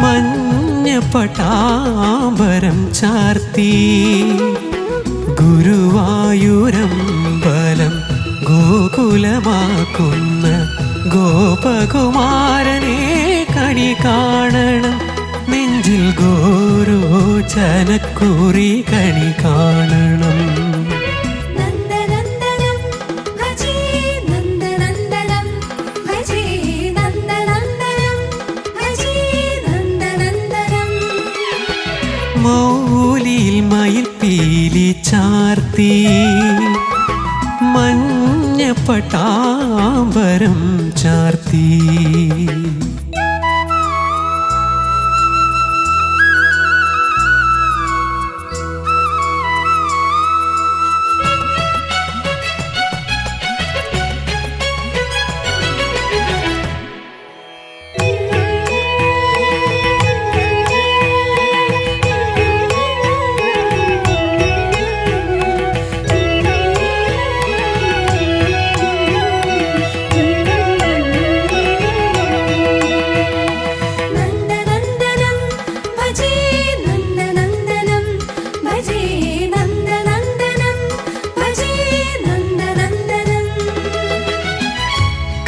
മഞ്ഞ പട്ടാമ്പരം ചാർത്തി, ഗുരുവായൂരമ്പലം ഗോകുലമാക്കുന്ന ഗോപകുമാരനെ കണി കാണണം, നെഞ്ചിൽ ഗോരോചനക്കുറി കണി കാണണം. മൗലിയിൽ മയിൽ പീലി ചാർത്തി, മഞ്ഞ പട്ടാമ്പരം ചാർത്തി.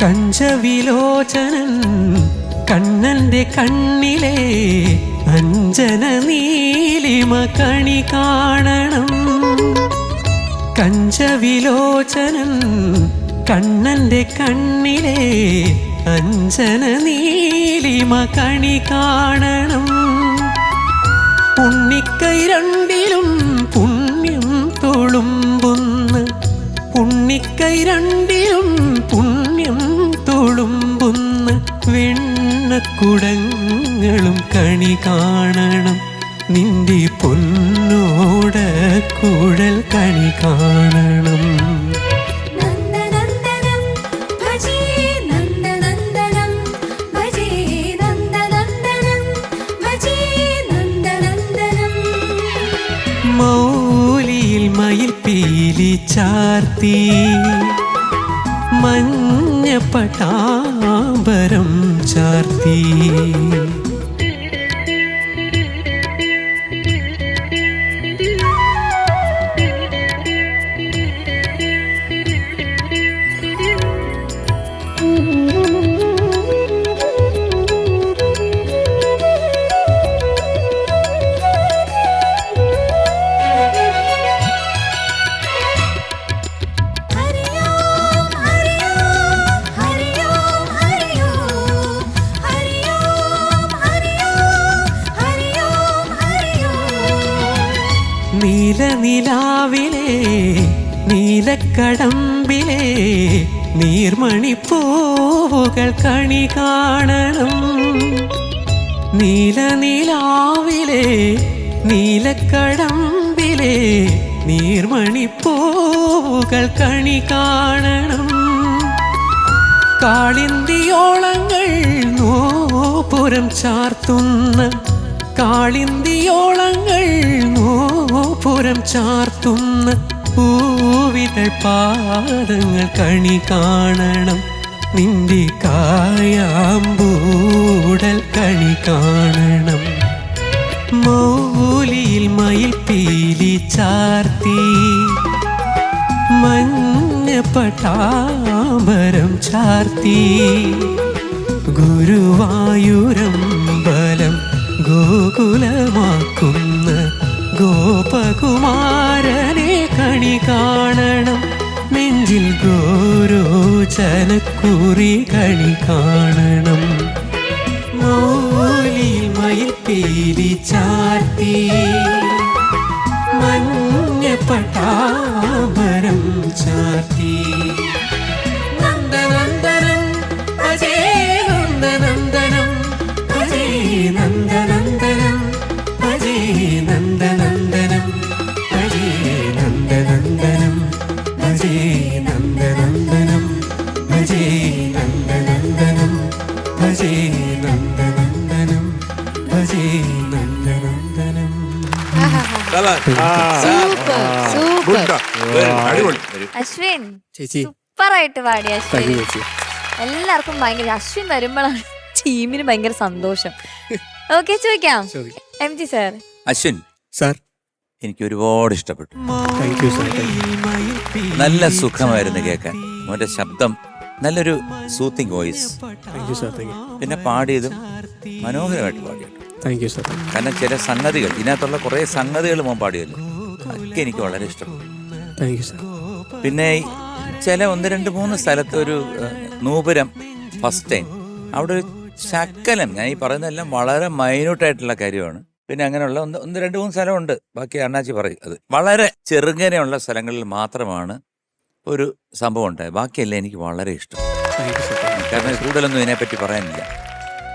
കഞ്ചവിലോചനൻ കണ്ണന്റെ കണ്ണിലെ അഞ്ജന നീലിമ കണി കാണണം കഞ്ചവിലോചനൻ കണ്ണന്റെ കണ്ണിലെ അഞ്ജന നീലിമ കണി കാണണം ഉണ്ണിക്കൈ രണ്ടിലും പുണ്യം തുളുമ്പുന്ന ഉണ്ണിക്കൈ രണ്ടിലും പുണ്യം തുളുമ്പുന്ന വെണ്ണക്കുടങ്ങളും കണി കാണണം നിന്റെ പൊന്നോട കുഴൽ കണി കാണണം നന്ദനന്ദനം ഭജേ നന്ദനന്ദനം ഭജേ നന്ദനന്ദനം ഭജേ നന്ദനന്ദനം മൗലിയിൽ മയിൽ പീലി ചാർത്തി മഞ്ഞ പട്ടാമ്പരം ചാർത്തി നീലനിലാവിലെ നീലക്കടമ്പിലെ നീർമണിപ്പൂവുകൾ കണി കാണണം നീലനിലാവിലെ നീലക്കടമ്പിലെ നീർമണിപ്പൂവുകൾ കണി കാണണം കാളിന്തിയോളങ്ങൾ നോപുരം ചാർത്തുന്ന കാളിന്തിയോളങ്ങൾ നോപുരം ചാർത്തുന്ന പൂവിതൾ പാദങ്ങൾ കണി കാണണം നിന്റെ കായാമ്പൂടൽ കണി കാണണം മൗലിയിൽ മയിൽ പീലി ചാർത്തി മഞ്ഞ പട്ടാമ്പരം ചാർത്തി ഗുരുവായൂരമ്പലം ഗോകുലമാക്കുന്ന ഗോപകുമാരനെ കണി കാണണം നെഞ്ചിൽ ഗോരോചനക്കുറി കണി കാണണം മൗലിയിൽ മയിൽ പീലി ചാർത്തി മഞ്ഞ പട്ടാമ്പരം ചാർത്തി നന്ദനന്ദനം ഭജേ നന്ദനന്ദനം ഭജേ നന്ദനന്ദനം ഭജേ നന്ദനന്ദനം ഭജേ നന്ദനന്ദനം ഭജേ നന്ദനന്ദനം ഭജേ നന്ദനന്ദനം ഭജേ നന്ദനന്ദനം ഭജേ നന്ദനന്ദനം അശ്വിൻ ചേച്ചി സൂപ്പറായിട്ട് പാടി അശ്വിൻ താങ്ക് യു ചേച്ചി. എല്ലാവർക്കും ഭയങ്കര അശ്വിൻ വരുമ്പോഴാണ് ടീമിന് ഭയങ്കര സന്തോഷം. ഓക്കെ ചോദിക്കാം ചോദിക്കാം. MG sir. അശ്വിൻ സാർ എനിക്ക് ഒരുപാട് ഇഷ്ടപ്പെട്ടു. Thank you sir. നല്ല സുഖമായിരുന്നു കേൾക്കാൻ. മോന്റെ ശബ്ദം നല്ലൊരു soothing voice. Thank you sir. Thank you. പിന്നെ പാടിയതും മനോഹരമായിട്ട് പാടിയിട്ടു. Thank you sir. കാരണം ചില സംഗതികൾ ഇതിനകത്തുള്ള കുറേ സംഗതികൾ മോൻ പാടിയല്ലോ, അതൊക്കെ എനിക്ക് വളരെ ഇഷ്ടപ്പെട്ടു. Thank you sir. പിന്നെ ചില 1, 2, 3 സ്ഥലത്ത് ഒരു നൂപുരം ഫസ്റ്റ് ടൈം അവിടെ ഒരു ശക്കലം, ഞാൻ ഈ പറയുന്നതെല്ലാം വളരെ മൈന്യൂട്ടായിട്ടുള്ള കാര്യമാണ്. പിന്നെ അങ്ങനെയുള്ള 1, 2, 3 സ്ഥലമുണ്ട്, ബാക്കി അണ്ണാച്ചി പറയും. അത് വളരെ ചെറുങ്ങനെയുള്ള സ്ഥലങ്ങളിൽ മാത്രമാണ് ഒരു സംഭവം ഉണ്ടായത്. ബാക്കിയെല്ലാം എനിക്ക് വളരെ ഇഷ്ടം. Thank you sir. കാരണം കൂടുതലൊന്നും ഇതിനെപ്പറ്റി പറയാനില്ല.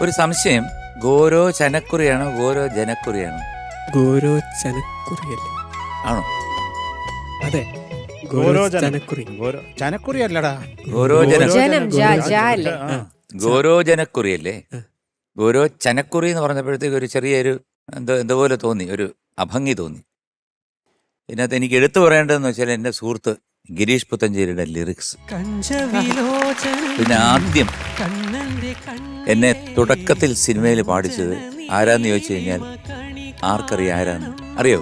ഒരു സംശയം, ഗോരോ ചനക്കുറിയാണോ ഗോരോ ജനക്കുറിയാണോ? ഗോരോ ചനക്കുറിയല്ലേ? ആണോ? അതെ, ഗോരോ ചനക്കുറി. ചനക്കുറി അല്ലടാ, ഗോരോ ജനം അല്ലേ? ഗോരോ ജനക്കുറിയല്ലേ? ഗോരോ ചനക്കുറി എന്ന് പറഞ്ഞപ്പോഴത്തേക്ക് ഒരു ചെറിയൊരു എന്തോ പോലെ തോന്നി, ഒരു അഭംഗി തോന്നി. ഇതിനകത്ത് എനിക്ക് എടുത്തു പറയേണ്ടതെന്ന് വെച്ചാൽ എൻ്റെ സുഹൃത്ത് ഗിരീഷ് പുത്തഞ്ചേരിയുടെ ലിറിക്സ്. പിന്നെ ആദ്യം എന്നെ തുടക്കത്തിൽ സിനിമയിൽ പാടിച്ചത് ആരാന്ന് ചോദിച്ചു കഴിഞ്ഞാൽ ആർക്കറിയാം ആരാന്ന്? അറിയോ?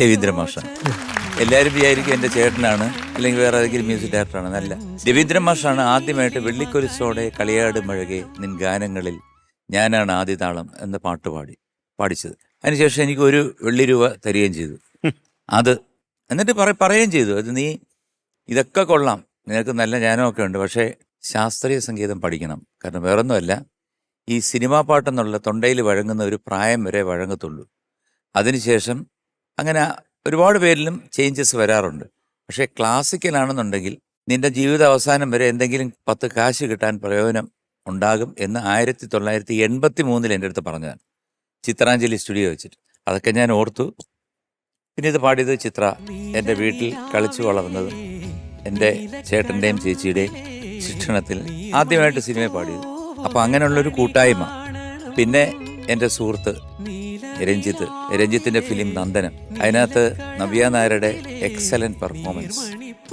രവീന്ദ്ര മാഷാണ്. എല്ലാവരും വിചാരിക്കും എൻ്റെ ചേട്ടനാണ് അല്ലെങ്കിൽ വേറെ ഏതെങ്കിലും മ്യൂസിക് ഡയറക്ടറാണ്. നല്ല രവീന്ദ്ര മാഷാണ് ആദ്യമായിട്ട് വെള്ളിക്കൊലിസോടെ കളിയാട് മഴകെ നിൻ ഗാനങ്ങളിൽ ഞാനാണ് ആദ്യ താളം എന്ന പാട്ട് പാടിച്ചത്. അതിനുശേഷം എനിക്ക് 1 വെള്ളി രൂപ തരികയും ചെയ്തു. അത് എന്നിട്ട് പറയുകയും ചെയ്തു, അത് നീ ഇതൊക്കെ കൊള്ളാം, നിനക്ക് നല്ല ജ്ഞാനമൊക്കെ ഉണ്ട്, പക്ഷേ ശാസ്ത്രീയ സംഗീതം പഠിക്കണം. കാരണം വേറൊന്നുമല്ല, ഈ സിനിമാ പാട്ടെന്നുള്ള തൊണ്ടയിൽ വഴങ്ങുന്ന ഒരു പ്രായം വരെ വഴങ്ങത്തുള്ളൂ. അതിനുശേഷം അങ്ങനെ ഒരുപാട് പേരിലും ചേഞ്ചസ് വരാറുണ്ട്. പക്ഷേ ക്ലാസിക്കലാണെന്നുണ്ടെങ്കിൽ നിന്റെ ജീവിത അവസാനം വരെ എന്തെങ്കിലും 10 കാശ് കിട്ടാൻ പ്രയോജനം ഉണ്ടാകും എന്ന് 1983 എൻ്റെ അടുത്ത് പറഞ്ഞതാണ്, ചിത്രാഞ്ജലി സ്റ്റുഡിയോ വെച്ചിട്ട്. അതൊക്കെ ഞാൻ ഓർത്തു. പിന്നെ ഇത് പാടിയത് ചിത്ര എൻ്റെ വീട്ടിൽ കളിച്ചു വളർന്നതും എൻ്റെ ചേട്ടൻ്റെയും ചേച്ചിയുടെയും ശിക്ഷണത്തിൽ ആദ്യമായിട്ട് സിനിമ പാടിയത്. അപ്പോൾ അങ്ങനെയുള്ളൊരു കൂട്ടായ്മ. പിന്നെ എൻ്റെ സുഹൃത്ത് രഞ്ജിത്തിൻ്റെ ഫിലിം നന്ദനം, അതിനകത്ത് നവ്യ നായരുടെ എക്സലൻറ്റ് പെർഫോമൻസ്.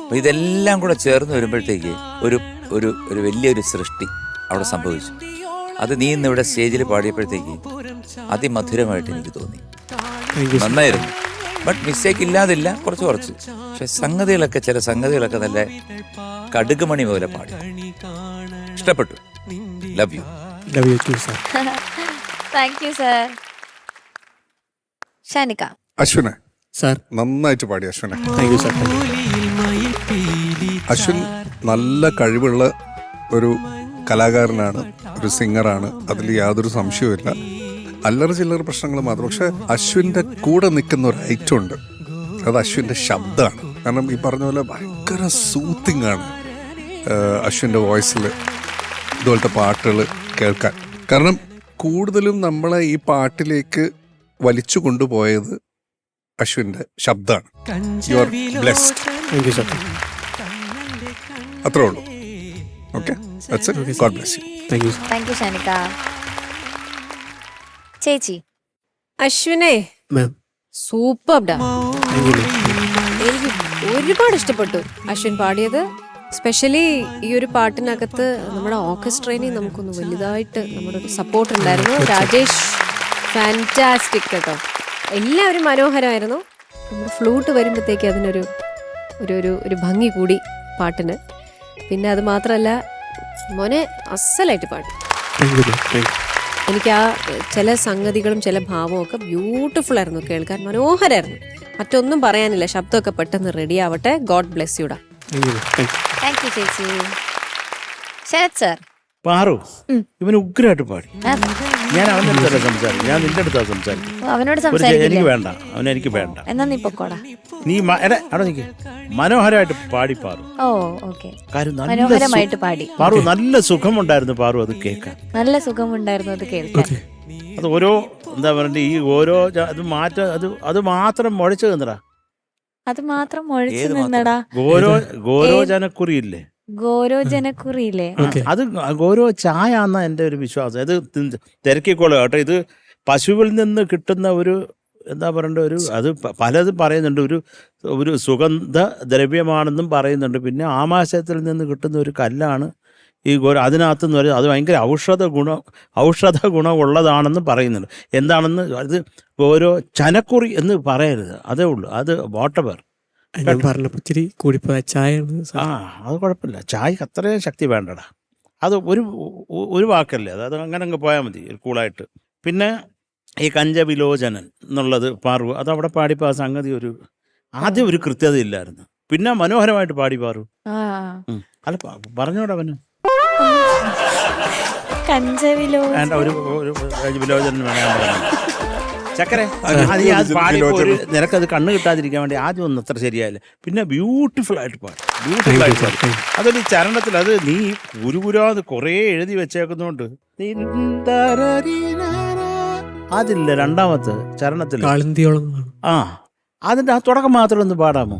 അപ്പോൾ ഇതെല്ലാം കൂടെ ചേർന്ന് വരുമ്പോഴത്തേക്ക് ഒരു വലിയൊരു സൃഷ്ടി അവിടെ സംഭവിച്ചു. അത് നീ ഇന്നിവിടെ സ്റ്റേജിൽ പാടിയപ്പോഴത്തേക്ക് അതിമധുരമായിട്ട് എനിക്ക് തോന്നി. നന്നായിരുന്നു. ബട്ട് മിസ്റ്റേക്ക് ഇല്ലാതില്ല, കുറച്ച് പക്ഷെ ചില സംഗതികളൊക്കെ നല്ല കടുകുമണി പോലെ പാടി. ഇഷ്ടപ്പെട്ടു. Love you. Love you too sir. Thank you sir. ഷാനിക. അശ്വിനെ സാർ നന്നായിട്ട് പാടി. അശ്വിനെ താങ്ക് യു സർ. അശ്വിൻ നല്ല കഴിവുള്ള ഒരു കലാകാരനാണ്, ഒരു സിംഗറാണ്, അതിൽ യാതൊരു സംശയവുമില്ല. അല്ലറ ചില്ലറ പ്രശ്നങ്ങൾ മാത്രം. പക്ഷെ അശ്വിൻ്റെ കൂടെ നിൽക്കുന്ന ഒരു ഐറ്റം ഉണ്ട്, അത് അശ്വിൻ്റെ ശബ്ദമാണ്. കാരണം ഈ പറഞ്ഞ പോലെ ഭയങ്കര സൂത്തിങ് ആണ് അശ്വിൻ്റെ വോയിസിൽ ഇതുപോലത്തെ പാട്ടുകൾ കേൾക്കാൻ. കാരണം കൂടുതലും നമ്മളെ ഈ പാട്ടിലേക്ക് വലിച്ചു കൊണ്ടുപോയത് അശ്വിൻ്റെ ശബ്ദമാണ്. You are blessed. Thank you sir. അത്രേ ഉള്ളൂ. Okay, that's it. God bless you. Thank you sir. Thank you ഷാനിക. ചേച്ചി. അശ്വിനെ മാം സൂപ്പർഡാ. താങ്ക് യു മാം. എനിക്ക് ഒരുപാട് ഇഷ്ടപ്പെട്ടു അശ്വിൻ പാടിയത്. സ്പെഷ്യലി ഈ ഒരു പാട്ടിനകത്ത് നമ്മുടെ ഓർക്കസ്ട്രേനെ നമുക്കൊന്ന് വലുതായിട്ട് നമ്മുടെ ഒരു സപ്പോർട്ട് ഉണ്ടായിരുന്നു. രാജേഷ് ഫാന്റാസ്റ്റിക് കേട്ടോ. എല്ലാവരും മനോഹരമായിരുന്നു. നമ്മുടെ ഫ്ലൂട്ട് വരുമ്പോഴത്തേക്ക് അതിനൊരു ഒരു ഭംഗി കൂടി പാട്ടിന്. പിന്നെ അത് മാത്രമല്ല, മോനെ അസലായിട്ട് പാടി. Thank you ma'am. Thank U. എനിക്ക് ആ ചില സംഗതികളും ചില ഭാവവും ഒക്കെ ബ്യൂട്ടിഫുൾ ആയിരുന്നു, കേൾക്കാൻ മനോഹരമായിരുന്നു. മറ്റൊന്നും പറയാനില്ല. ശബ്ദമൊക്കെ പെട്ടെന്ന് റെഡി ആവട്ടെ. ഗോഡ് ബ്ലെസ് യുടാ. Thank you ma'am. Thank you. Thank you ചേച്ചി. ശരത് സർ. പാറു ഇവന് ഉഗ്രമായിട്ട് പാടി. ഞാൻ അവൻ്റെ അടുത്തല്ല സംസാരിക്കും, ഞാൻ നിന്റെ അടുത്താണ് സംസാരിക്കും. അവനോട് എനിക്ക് സംസാരിക്കില്ലേ? വേണ്ട, അവനെനിക്ക് വേണ്ട. എന്നാ നീ പൊക്കോടാ. നീ അവിടെ നിൽക്ക്. മനോഹരമായിട്ട് പാടി പാറു. ഓ ഓക്കെ. കാര്യം മനോഹരമായിട്ട് പാടി. പാറു നല്ല സുഖമുണ്ടായിരുന്നു പാറു അത് കേൾക്കാൻ. നല്ല സുഖമുണ്ടായിരുന്നു അത് കേൾക്കാൻ. അത് ഓരോ എന്താ പറയണ്ടേ, ഈ ഓരോ അത് മാറ്റം അത് മാത്രം മുഴച്ചു നിന്നടാ. അത് മാത്രം മുഴച്ചു നിന്നടാ. ഗോരോ ജനക്കുറിയില്ലേ, ഗോരോ ജനക്കുറിയില്ലേ? അത് ഗോരോ ചായ എന്നാ എൻ്റെ ഒരു വിശ്വാസം. ഇത് തിരക്കിക്കോളൂ കേട്ടോ. ഇത് പശുവിൽ നിന്ന് കിട്ടുന്ന ഒരു എന്താ പറയണ്ട ഒരു അത് പലതും പറയുന്നുണ്ട്. ഒരു സുഗന്ധ ദ്രവ്യമാണെന്നും പറയുന്നുണ്ട്. പിന്നെ ആമാശയത്തിൽ നിന്ന് കിട്ടുന്ന ഒരു കല്ലാണ് ഈ ഗോരോ. അതിനകത്തുനിന്ന് പറയും അത് ഭയങ്കര ഔഷധ ഗുണമുള്ളതാണെന്ന് പറയുന്നുണ്ട്. എന്താണെന്ന് അത് ഗോരോ ചനക്കുറി എന്ന് പറയരുത്, അതേ ഉള്ളൂ. അത് വാട്ടവർ ഞാൻ പറഞ്ഞപ്പോൾ ഇച്ചിരി കൂടിപ്പോയ ചായ. അത് കുഴപ്പമില്ല, ചായക്ക് അത്രയും ശക്തി വേണ്ടടാ. അത് ഒരു വാക്കല്ലേ, അത് അങ്ങനെ അങ്ങ് പോയാൽ മതി കൂളായിട്ട്. പിന്നെ ഈ കഞ്ചവിലോചനൻ എന്നുള്ളത് പാറു അത് അവിടെ പാടിപ്പോൾ ആ സംഗതി ആദ്യം ഒരു കൃത്യതയില്ലായിരുന്നു. പിന്നെ മനോഹരമായിട്ട് പാടി പാറു. അല്ല പറഞ്ഞോടാ അവന് വേണ്ട ഒരു വിലോചനൻ വേണം ചക്കരെ. നിനക്കത് കണ്ണ് കിട്ടാതിരിക്കാൻ വേണ്ടി ആദ്യം ഒന്നും അത്ര ശരിയായില്ല. പിന്നെ ബ്യൂട്ടിഫുൾ ആയിട്ട് പാടി. അതൊരു ചരണത്തിൽ അത് നീ ഗുരുഗുരാന്ന് കുറേ എഴുതി വെച്ചേക്കുന്നോണ്ട് അതില്ല രണ്ടാമത്തെ ചരണത്തിൽ അതിന്റെ ആ തുടക്കം മാത്രം ഒന്ന് പാടാമോ?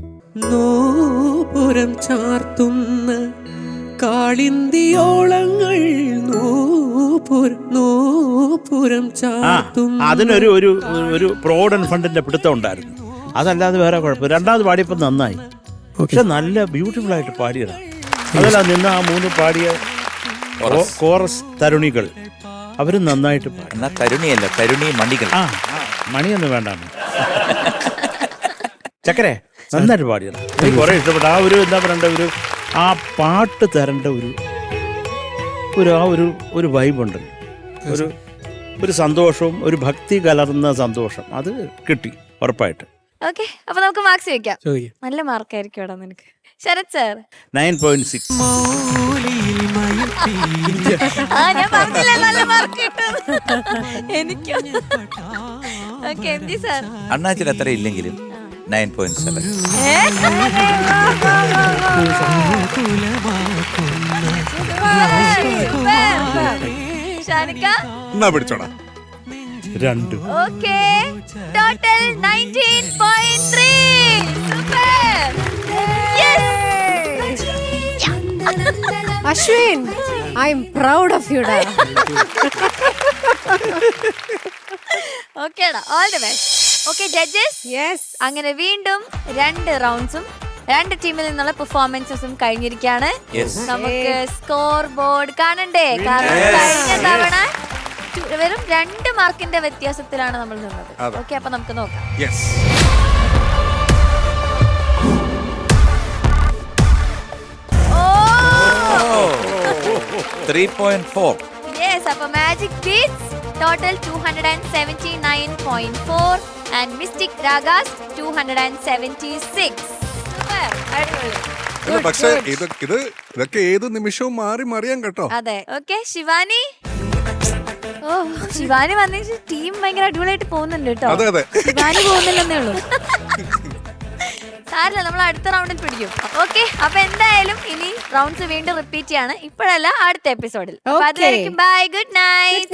നോപുരം ചാർത്തുന്ന കാളിന്തിയോളങ്ങൾ നോപുരം ചാർത്തുന്ന. അതിനൊരു ഒരു പ്രോവിഡന്റ് ഫണ്ടിന്റെ പിടുത്തം ഉണ്ടായിരുന്നു. അതല്ലാതെ വേറെ കുഴപ്പമില്ല. രണ്ടാമത് പാടിയപ്പോൾ നന്നായി. പക്ഷെ നല്ല ബ്യൂട്ടിഫുൾ ആയിട്ട് പാടിയതാ. അതല്ല നിന്ന് ആ 3 പാടിയ കോറസ് തരുണികൾ അവരും നന്നായിട്ട് പാടി. തരുണിയല്ല, തരുണി മണികൾ. മണിയൊന്നും വേണ്ട ചക്കരെ, നന്നായിട്ട് പാടിയതാ. എനിക്ക് കുറെ ഇഷ്ടപ്പെട്ടു. ആ ഒരു എന്താ പറയണ്ട ആ പാട്ട് തരേണ്ട ഒരു വൈബുണ്ട്. ഒരു സന്തോഷവും ഒരു ഭക്തി കലർന്ന സന്തോഷം അത് കിട്ടി ഉറപ്പായിട്ട്. ഓക്കെ, അപ്പൊ നമുക്ക് മാർക്സ് വെക്കാം. ചോദിക്കാം. നല്ല മാർക്കായിരിക്കും ഇവിടെ നിനക്ക്. ശരത് സാർ 9.6. ഞാൻ പറഞ്ഞില്ലേ നല്ല മാർക്ക് കിട്ടും എനിക്ക്. Okay, M G sir. അണ്ണാച്ചിൽ അത്ര ഇല്ലെങ്കിലും 9.7. ഷാനിക്ക എന്നാ പിടിച്ചോടാ. 2. Okay, total 19.3. Super. Ashwin, I'm proud of you ഡാ. ഓക്കേടാ, all the best. Okay judges, yes, അങ്ങനെ വീണ്ടും 2 റൗണ്ട്സും 2 ടീമിൽ നിന്നുള്ള പെർഫോമൻസസും കഴിഞ്ഞിരിക്കുകയാണ്. Yes. നമുക്ക് സ്കോർ ബോർഡ് കാണണ്ടേ? കാരണം കഴിഞ്ഞ തവണ വെറും 2 മാർക്കിന്റെ വ്യത്യാസത്തിലാണ് നമ്മൾ നിന്നത്. ഓക്കെ, അപ്പൊ നമുക്ക് നോക്കാം. യെസ്. ഓ 3.4. യെസ്, അപ്പൊ Magic Beats total 279.4 and Mystic Ragas 276. Super, അടിപൊളി. അല്ല, പക്ഷെ ഇതൊക്കെ ഏത് നിമിഷവും മാറി മറിയാൻ കേട്ടോ. അതെ. ഓക്കെ, ശിവാനി. ഓ, ശിവാനി വന്ന ടീം ഭയങ്കര അടിപൊളിയായിട്ട് പോകുന്നുണ്ട് കേട്ടോ. അതെ അതെ. ശിവാനി പോകുന്നില്ലെന്നേ ഉള്ളൂ. സാരില്ല, നമ്മൾ അടുത്ത റൗണ്ടിൽ പിടിക്കും. ഓക്കെ, അപ്പൊ എന്തായാലും ഇനി റൗണ്ട്സ് വീണ്ടും റിപ്പീറ്റ് ചെയ്യാണ്. ഇപ്പോഴല്ല, അടുത്ത എപ്പിസോഡിൽ. അപ്പൊ അതിലേക്കും ബൈ, ഗുഡ് നൈറ്റ്.